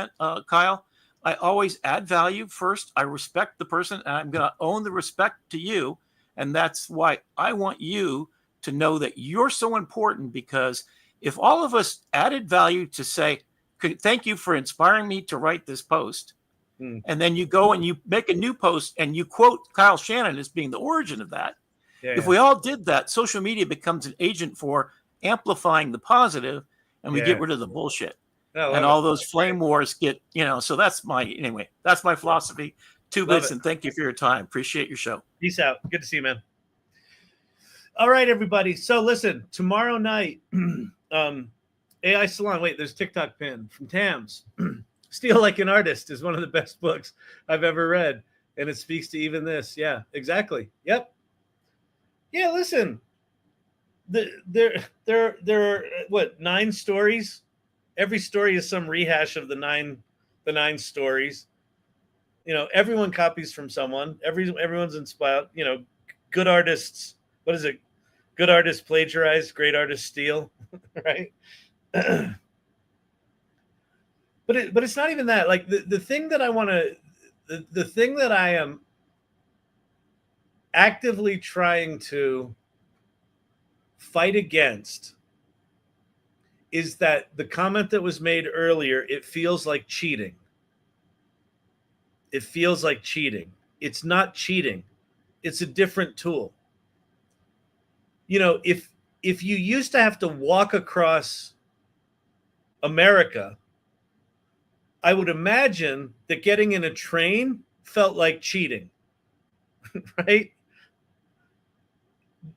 Kyle, I always add value first. I respect the person, and I'm going to own the respect to you, and that's why I want you to know that you're so important. Because if all of us added value to say, "Thank you for inspiring me to write this post." And then you go and you make a new post and you quote Kyle Shannon as being the origin of that. If we all did that, social media becomes an agent for amplifying the positive, and we get rid of the bullshit. And all those flame wars get, so that's that's my philosophy. 2 bits, and thank you for your time. Appreciate your show. Peace out. Good to see you, man. All right, everybody. So listen, tomorrow night, AI Salon. Wait, there's TikTok pin from Tams. Steal Like an Artist is one of the best books I've ever read, and it speaks to even this. Yeah, exactly. Yep. Yeah, listen. There are what, 9 stories? Every story is some rehash of the nine stories. everyone copies from someone. Everyone's inspired. Good artists. What is it? Good artists plagiarize. Great artists steal. Right. But it's not even that. Like the thing that I want to, the thing that I am actively trying to fight against is that the comment that was made earlier, it feels like cheating. It feels like cheating. It's not cheating. It's a different tool. If you used to have to walk across America, I would imagine that getting in a train felt like cheating, right?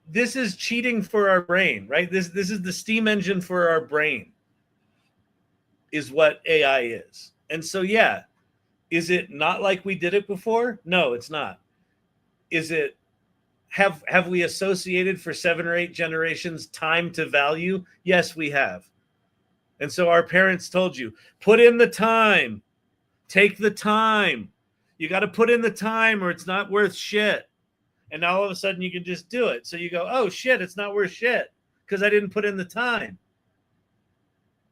This is cheating for our brain, right? This is the steam engine for our brain, is what AI is. And so, yeah, is it not like we did it before? No, it's not. Is it, have we associated for 7 or 8 generations time to value? Yes, we have. And so our parents told you, put in the time, take the time. You got to put in the time or it's not worth shit. And now all of a sudden you can just do it. So you go, oh shit, it's not worth shit because I didn't put in the time.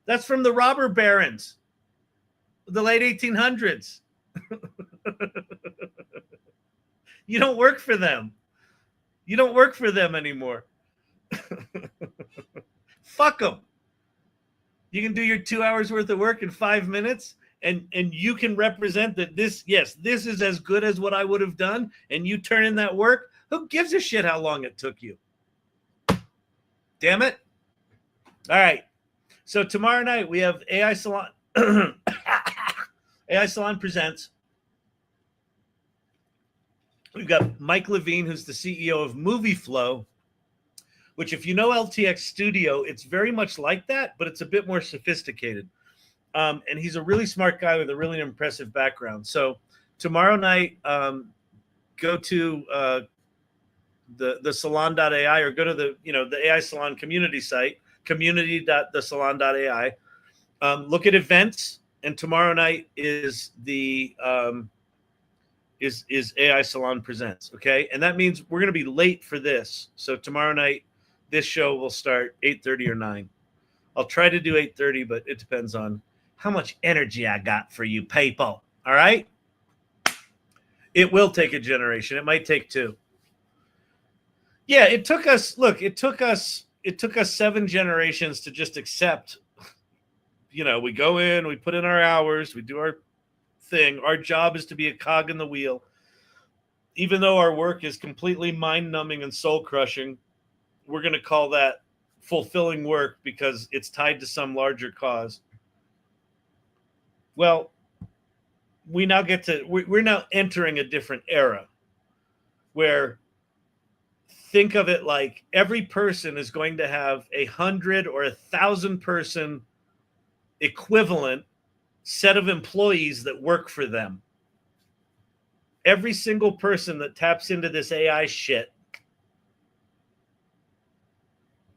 That's from the robber barons, the late 1800s. You don't work for them. You don't work for them anymore. Fuck them. You can do your 2 hours worth of work in 5 minutes, and you can represent that this is as good as what I would have done, and you turn in that work. Who gives a shit how long it took you? Damn it. All right. So tomorrow night we have AI Salon. AI Salon Presents. We've got Mike Lavine, who's the CEO of Movie Flow, which if you know LTX Studio, it's very much like that, but it's a bit more sophisticated. And he's a really smart guy with a really impressive background. So tomorrow night, go to the salon.ai or go to the AI Salon community site, community.thesalon.ai. Look at events, and tomorrow night is the is AI Salon Presents. Okay, and that means we're going to be late for this. So tomorrow night, this show will start 8:30 or 9. I'll try to do 8:30, but it depends on how much energy I got for you people. All right. It will take a generation. It might take 2. Yeah, it took us 7 generations to just accept. We go in, we put in our hours, we do our thing. Our job is to be a cog in the wheel. Even though our work is completely mind-numbing and soul-crushing, we're going to call that fulfilling work because it's tied to some larger cause. Well, we're now entering a different era where, think of it like every person is going to have 100 or 1,000 person equivalent set of employees that work for them. Every single person that taps into this AI shit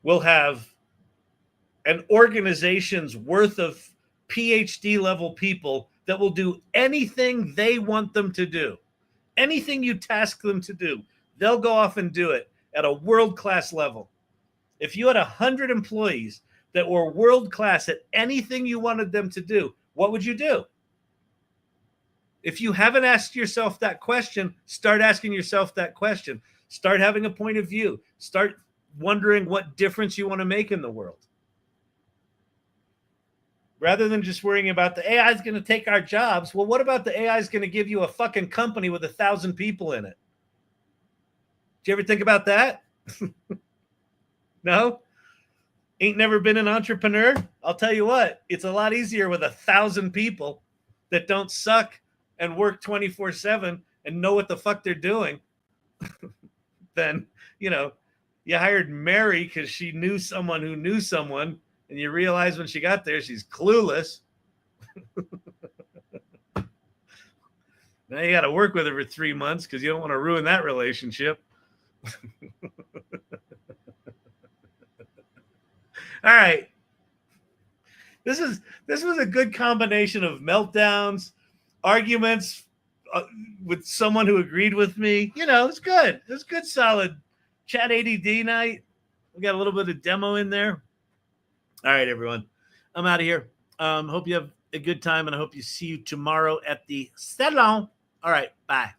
will have an organization's worth of PhD level people that will do anything they want them to do. Anything you task them to do, they'll go off and do it at a world-class level. If you had 100 employees that were world-class at anything you wanted them to do, what would you do? If you haven't asked yourself that question, start asking yourself that question. Start having a point of view. Start wondering what difference you want to make in the world. Rather than just worrying about the AI is going to take our jobs. Well, what about the AI is going to give you a fucking company with 1,000 people in it? Did you ever think about that? No? Ain't never been an entrepreneur? I'll tell you what, it's a lot easier with 1,000 people that don't suck and work 24/7 and know what the fuck they're doing than, you hired Mary because she knew someone who knew someone, and you realize when she got there, she's clueless. Now you got to work with her for 3 months because you don't want to ruin that relationship. All right. This was a good combination of meltdowns, arguments, with someone who agreed with me. You know, it's good. It was good, solid chat ADD night. We got a little bit of demo in there. All right, everyone. I'm out of here. Hope you have a good time, and I hope you see you tomorrow at the Salon. All right, bye.